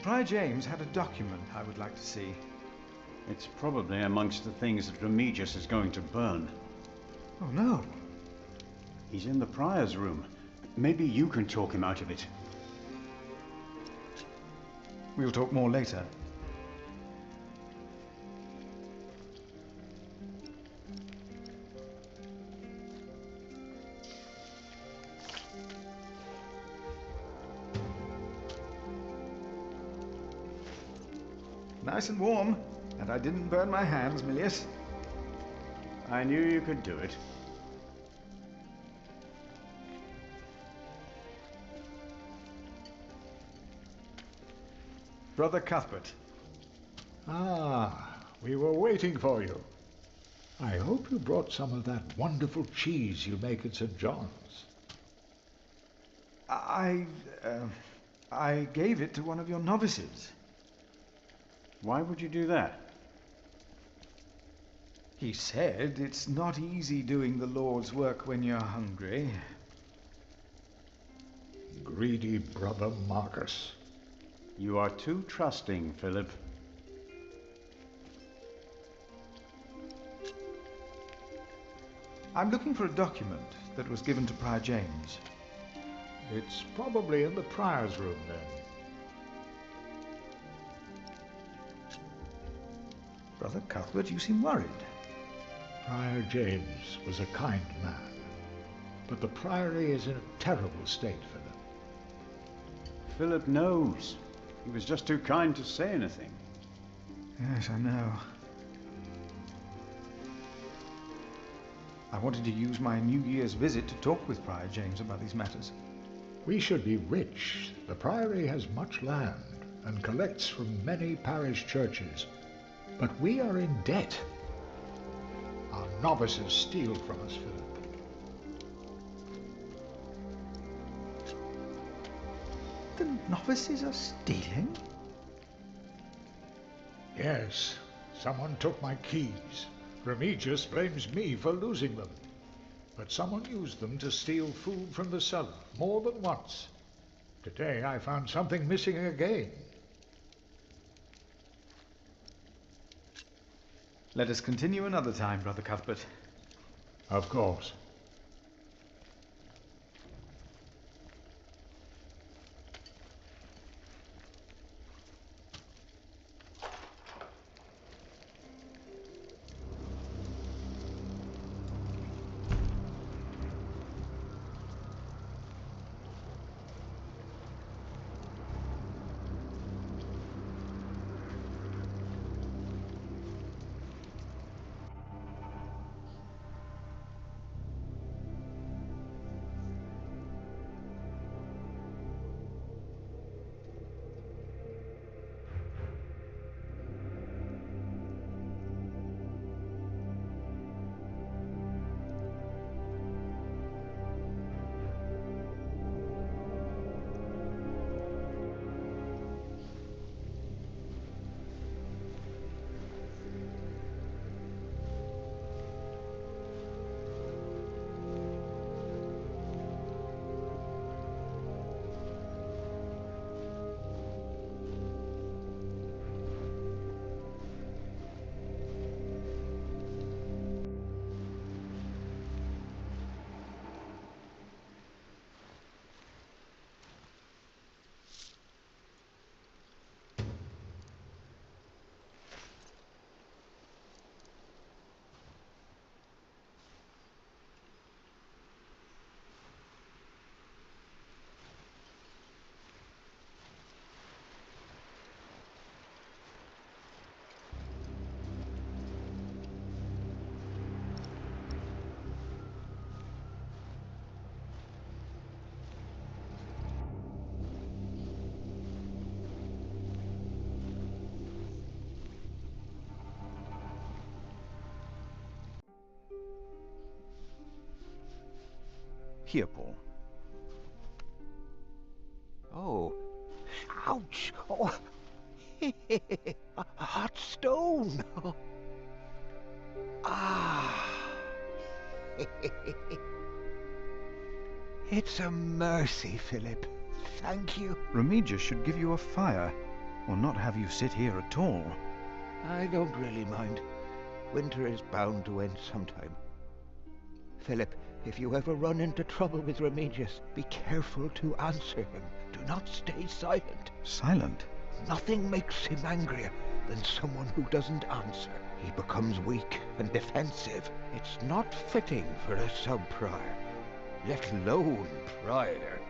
Prior James had a document I would like to see. It's probably amongst the things that Remigius is going to burn. Oh no. He's in the prior's room. Maybe you can talk him out of it. We'll talk more later. Nice and warm, and I didn't burn my hands, Milius. I knew you could do it. Brother Cuthbert. Ah, we were waiting for you. I hope you brought some of that wonderful cheese you make at St. John's. I gave it to one of your novices. Why would you do that? He said it's not easy doing the Lord's work when you're hungry. Greedy brother Marcus. You are too trusting, Philip. I'm looking for a document that was given to Prior James. It's probably in the prior's room, then. Brother Cuthbert, you seem worried. Prior James was a kind man, but the priory is in a terrible state, Philip. Philip knows. He was just too kind to say anything. Yes, I know. I wanted to use my New Year's visit to talk with Prior James about these matters. We should be rich. The Priory has much land and collects from many parish churches. But we are in debt. Our novices steal from us, Philip. The novices are stealing? Yes, someone took my keys. Remigius blames me for losing them. But someone used them to steal food from the cellar, more than once. Today I found something missing again. Let us continue another time, Brother Cuthbert. Of course. Here, Paul. Oh, ouch! Oh, a hot stone! Ah! It's a mercy, Philip. Thank you. Remigius should give you a fire, or not have you sit here at all. I don't really mind. Winter is bound to end sometime. Philip, if you ever run into trouble with Remigius, be careful to answer him. Do not stay silent. Silent? Nothing makes him angrier than someone who doesn't answer. He becomes weak and defensive. It's not fitting for a sub-prior, let alone prior.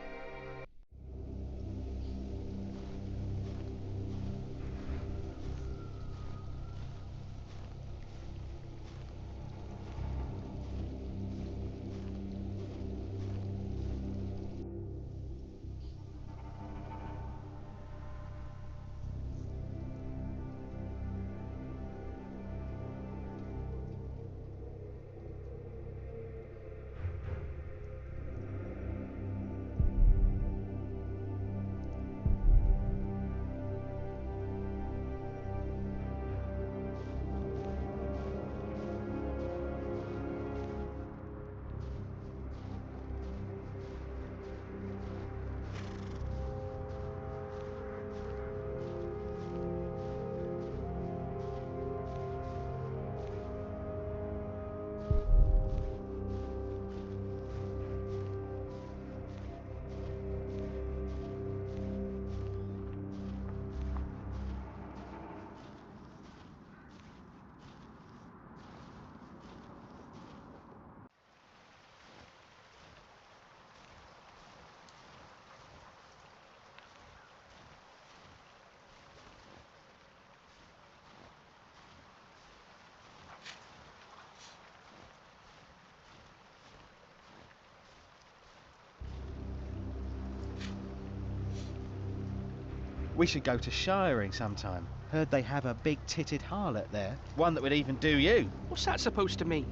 We should go to shiring sometime. Heard they have a big-titted harlot there. One that would even do you. What's that supposed to mean?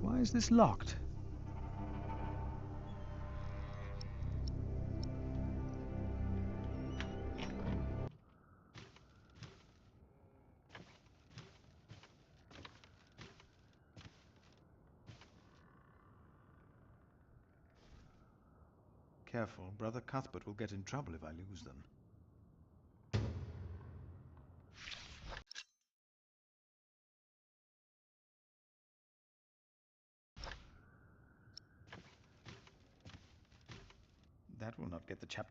Why is this locked? Careful, Brother Cuthbert will get in trouble if I lose them. That will not get the chap.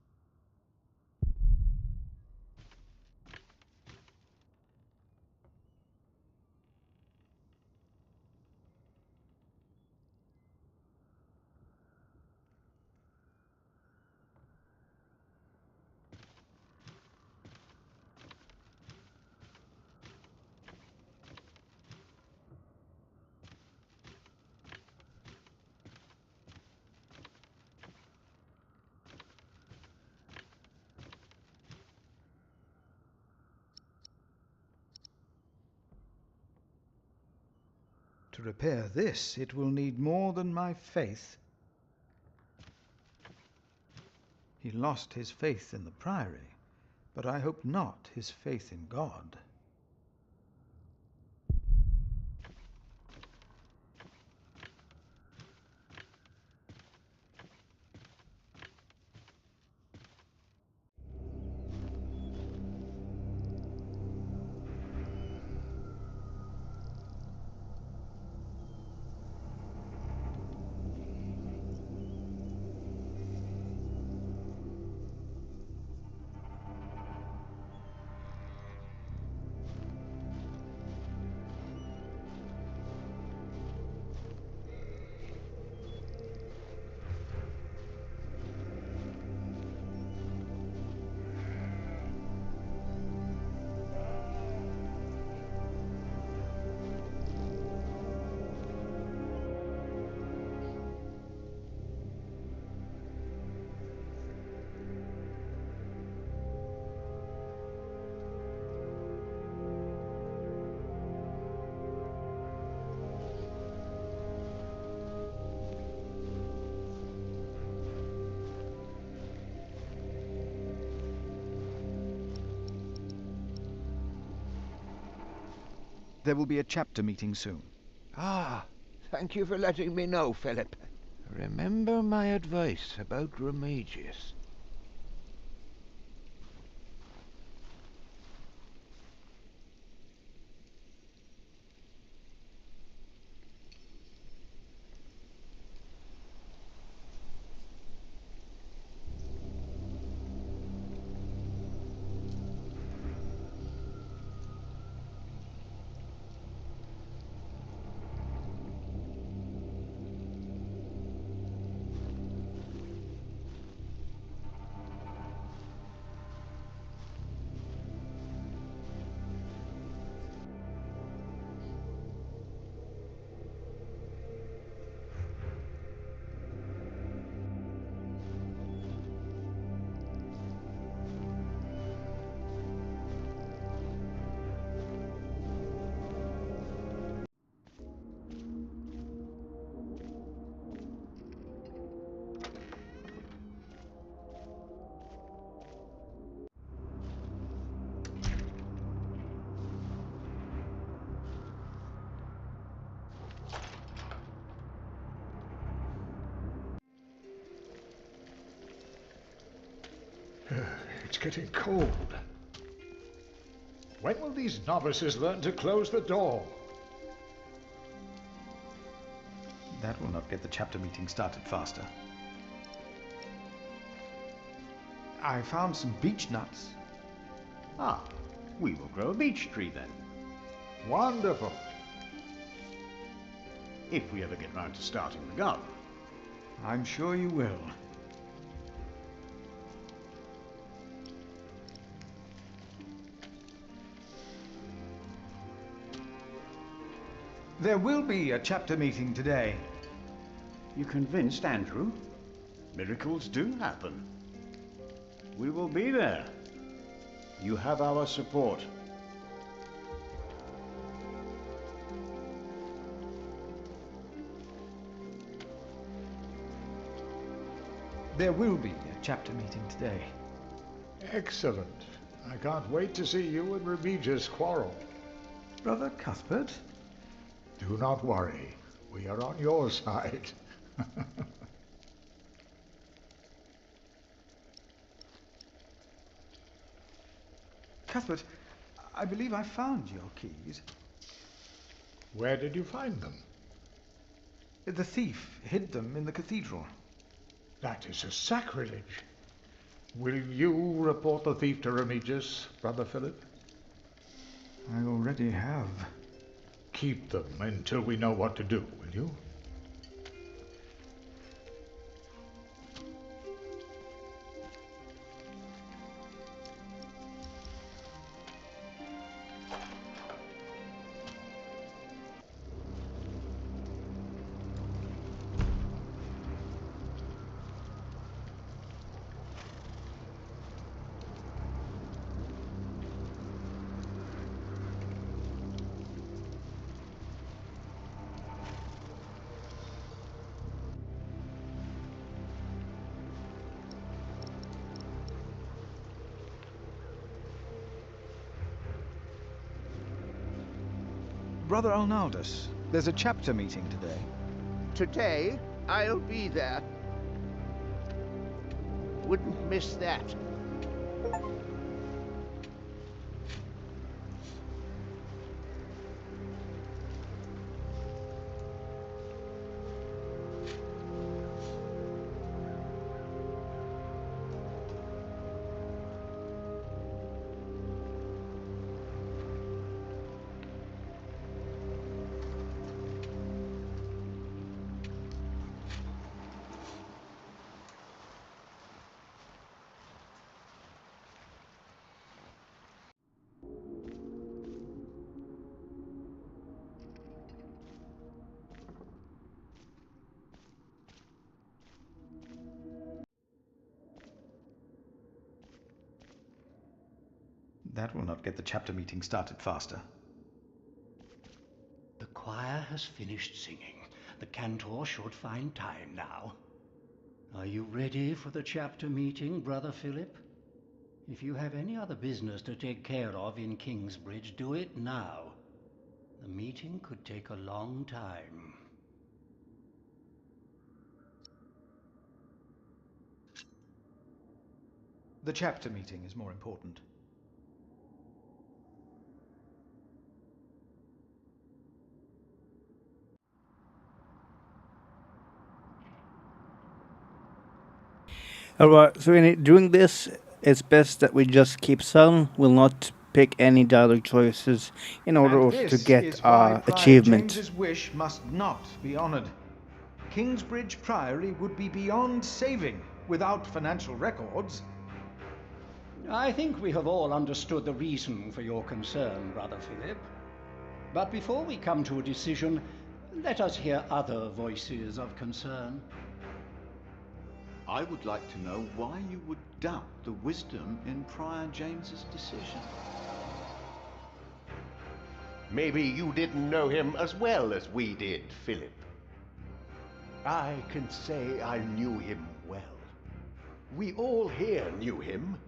To repair this, it will need more than my faith. He lost his faith in the Priory, but I hope not his faith in God. There will be a chapter meeting soon. Ah, thank you for letting me know, Philip. Remember my advice about Remigius. It's getting cold. When will these novices learn to close the door? That will not get the chapter meeting started faster. I found some beech nuts. Ah, we will grow a beech tree then. Wonderful. If we ever get round to starting the garden. I'm sure you will. There will be a chapter meeting today. You convinced Andrew? Miracles do happen. We will be there. You have our support. There will be a chapter meeting today. Excellent. I can't wait to see you and Remigius quarrel. Brother Cuthbert? Do not worry. We are on your side. Cuthbert, I believe I found your keys. Where did you find them? The thief hid them in the cathedral. That is a sacrilege. Will you report the thief to Remigius, Brother Philip? I already have. Keep them until we know what to do, will you? Brother Arnaldus, there's a chapter meeting today. Today, I'll be there. Wouldn't miss that. That will not get the chapter meeting started faster. The choir has finished singing. The cantor should find time now. Are you ready for the chapter meeting, Brother Philip? If you have any other business to take care of in Kingsbridge, do it now. The meeting could take a long time. The chapter meeting is more important. Alright, so during this, it's best that we just keep silent. We'll not pick any dialogue choices in order And to this get is why our Prior achievement. James's wish must not be honoured. Kingsbridge Priory would be beyond saving without financial records. I think we have all understood the reason for your concern, Brother Philip. But before we come to a decision, let us hear other voices of concern. I would like to know why you would doubt the wisdom in Prior James's decision. Maybe you didn't know him as well as we did, Philip. I can say I knew him well. We all here knew him.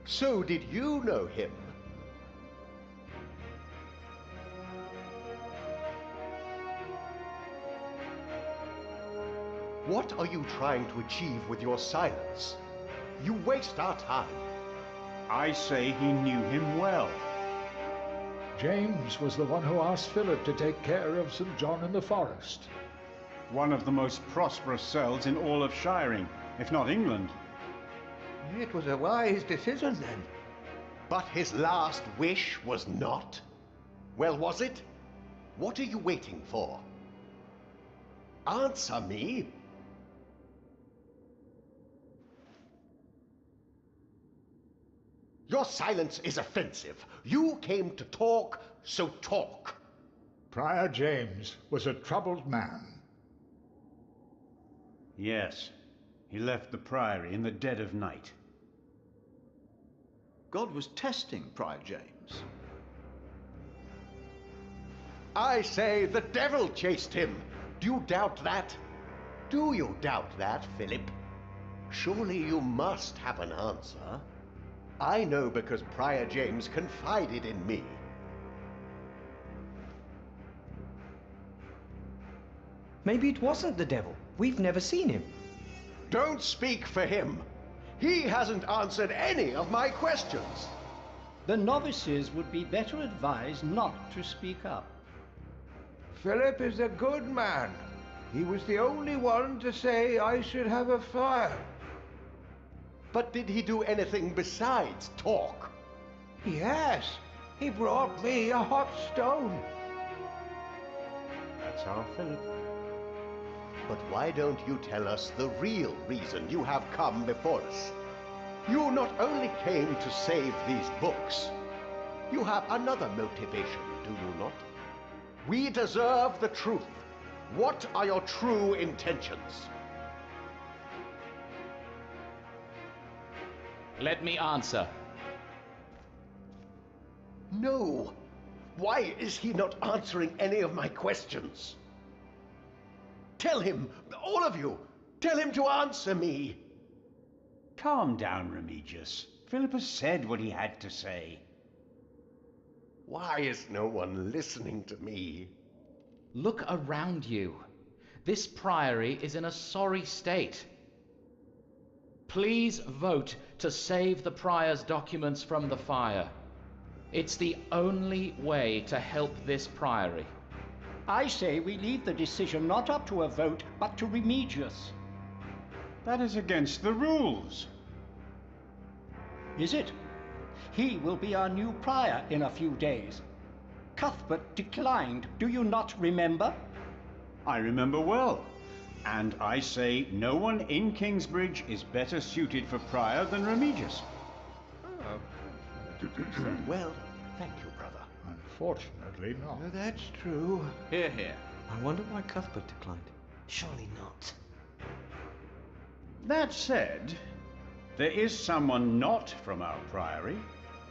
So did you know him. What are you trying to achieve with your silence? You waste our time. I say he knew him well. James was the one who asked Philip to take care of St. John in the Forest. One of the most prosperous cells in all of Shiring, if not England. It was a wise decision then. But his last wish was not. Well, was it? What are you waiting for? Answer me. Your silence is offensive. You came to talk, so talk. Prior James was a troubled man. Yes, he left the priory in the dead of night. God was testing Prior James. I say the devil chased him. Do you doubt that? Do you doubt that, Philip? Surely you must have an answer. I know because Prior James confided in me. Maybe it wasn't the devil. We've never seen him. Don't speak for him. He hasn't answered any of my questions. The novices would be better advised not to speak up. Philip is a good man. He was the only one to say I should have a fire. But did he do anything besides talk? Yes, he brought me a hot stone. That's our Philip. But why don't you tell us the real reason you have come before us? You not only came to save these books, you have another motivation, do you not? We deserve the truth. What are your true intentions? Let me answer. No. Why is he not answering any of my questions? Tell him, all of you, tell him to answer me. Calm down, Remigius. Philip has said what he had to say. Why is no one listening to me? Look around you. This priory is in a sorry state. Please vote to save the prior's documents from the fire. It's the only way to help this priory. I say we leave the decision not up to a vote, but to Remigius. That is against the rules. Is it? He will be our new prior in a few days. Cuthbert declined, do you not remember? I remember well. And I say no one in Kingsbridge is better suited for prior than Remigius. Oh. Well, thank you, brother. Unfortunately not. That's true. Hear, hear. I wonder why Cuthbert declined. Surely not. That said, there is someone not from our priory,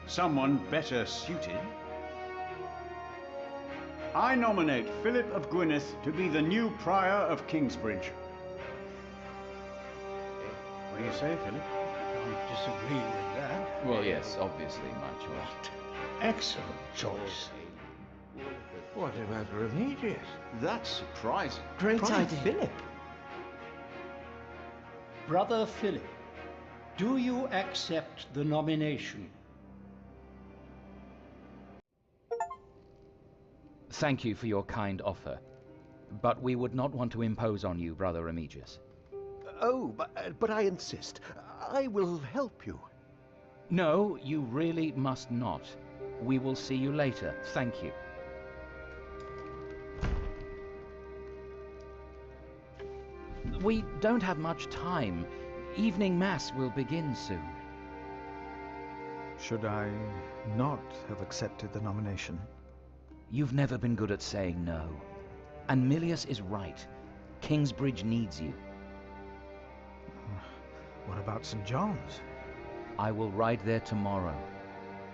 someone better suited. I nominate Philip of Gwynedd to be the new prior of Kingsbridge. What do you say, Philip? I don't disagree with that. Well, yes, obviously, my choice. Excellent choice. What about Remigius? That's surprising. Great Prior idea. Philip. Brother Philip, do you accept the nomination? Thank you for your kind offer, but we would not want to impose on you, Brother Remigius. Oh, but I insist. I will help you. No, you really must not. We will see you later. Thank you. We don't have much time. Evening Mass will begin soon. Should I not have accepted the nomination? You've never been good at saying no. And Milius is right. Kingsbridge needs you. What about St. John's? I will ride there tomorrow.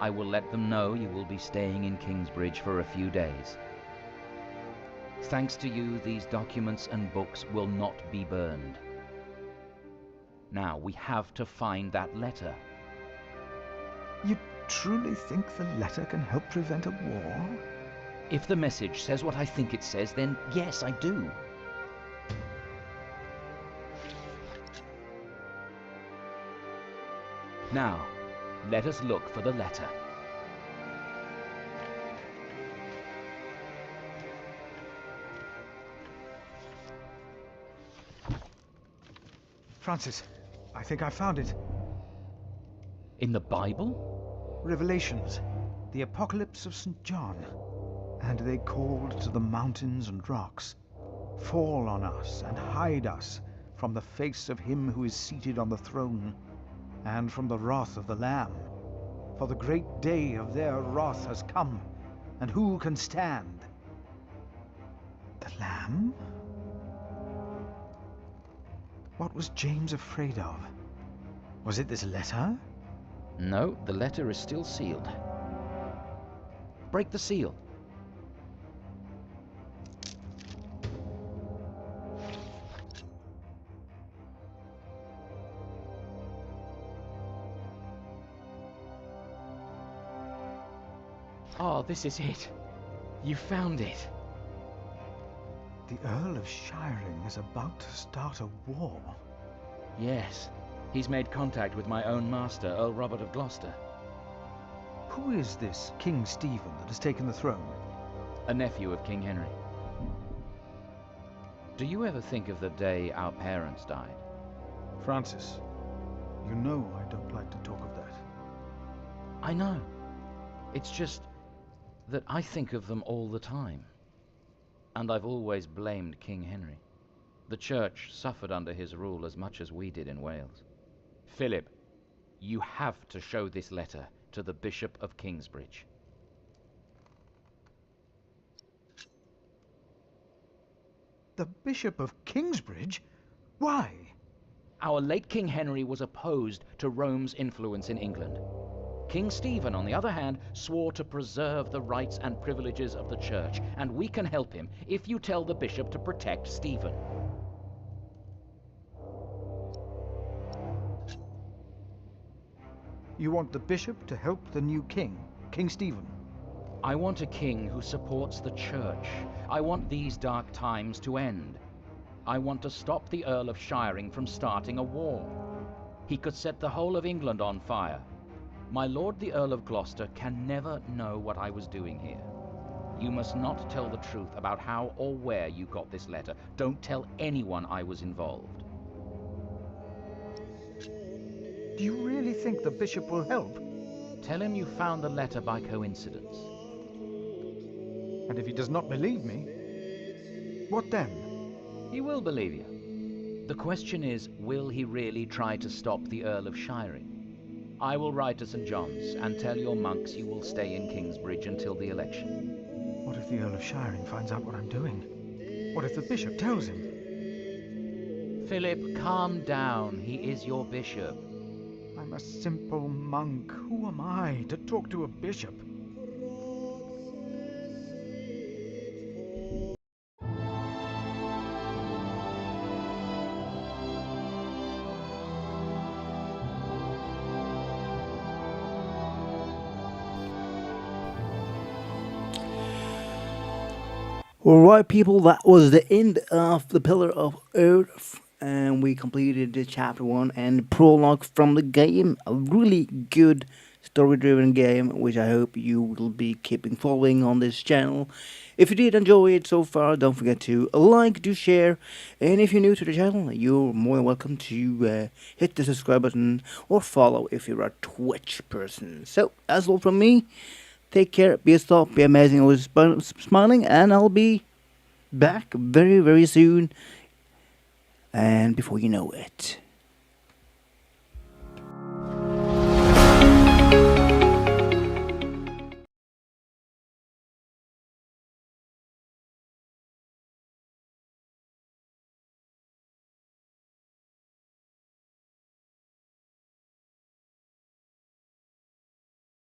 I will let them know you will be staying in Kingsbridge for a few days. Thanks to you, these documents and books will not be burned. Now, we have to find that letter. You truly think the letter can help prevent a war? If the message says what I think it says, then yes, I do. Now, let us look for the letter. Francis, I think I found it. In the Bible? Revelations, the Apocalypse of St. John. And they called to the mountains and rocks, "Fall on us and hide us from the face of him who is seated on the throne, and from the wrath of the Lamb. For the great day of their wrath has come, and who can stand?" The Lamb? What was James afraid of? Was it this letter? No, the letter is still sealed. Break the seal. Oh, this is it. You found it. The Earl of Shiring is about to start a war. Yes. He's made contact with my own master, Earl Robert of Gloucester. Who is this King Stephen that has taken the throne? A nephew of King Henry. Do you ever think of the day our parents died? Francis, you know I don't like to talk of that. I know. It's just that I think of them all the time. And I've always blamed King Henry. The Church suffered under his rule as much as we did in Wales. Philip, you have to show this letter to the Bishop of Kingsbridge. The Bishop of Kingsbridge? Why? Our late King Henry was opposed to Rome's influence in England. King Stephen, on the other hand, swore to preserve the rights and privileges of the Church, and we can help him if you tell the bishop to protect Stephen. You want the bishop to help the new king, King Stephen? I want a king who supports the Church. I want these dark times to end. I want to stop the Earl of Shiring from starting a war. He could set the whole of England on fire. My lord the Earl of Gloucester can never know what I was doing here. You must not tell the truth about how or where you got this letter. Don't tell anyone I was involved. Do you really think the bishop will help? Tell him you found the letter by coincidence. And if he does not believe me, what then? He will believe you. The question is, will he really try to stop the Earl of Shiring? I will write to St. John's and tell your monks you will stay in Kingsbridge until the election. What if the Earl of Shiring finds out what I'm doing? What if the bishop tells him? Philip, calm down. He is your bishop. I'm a simple monk. Who am I to talk to a bishop? Alright people, that was the end of the Pillar of Earth, and we completed the chapter 1 and prologue from the game. A really good story-driven game, which I hope you will be keeping following on this channel. If you did enjoy it so far, don't forget to like, to share, and if you're new to the channel, you're more than welcome to hit the subscribe button or follow if you're a Twitch person. So, that's all from me. Take care, be a star, be amazing, always smiling, and I'll be back very, very soon. And before you know it.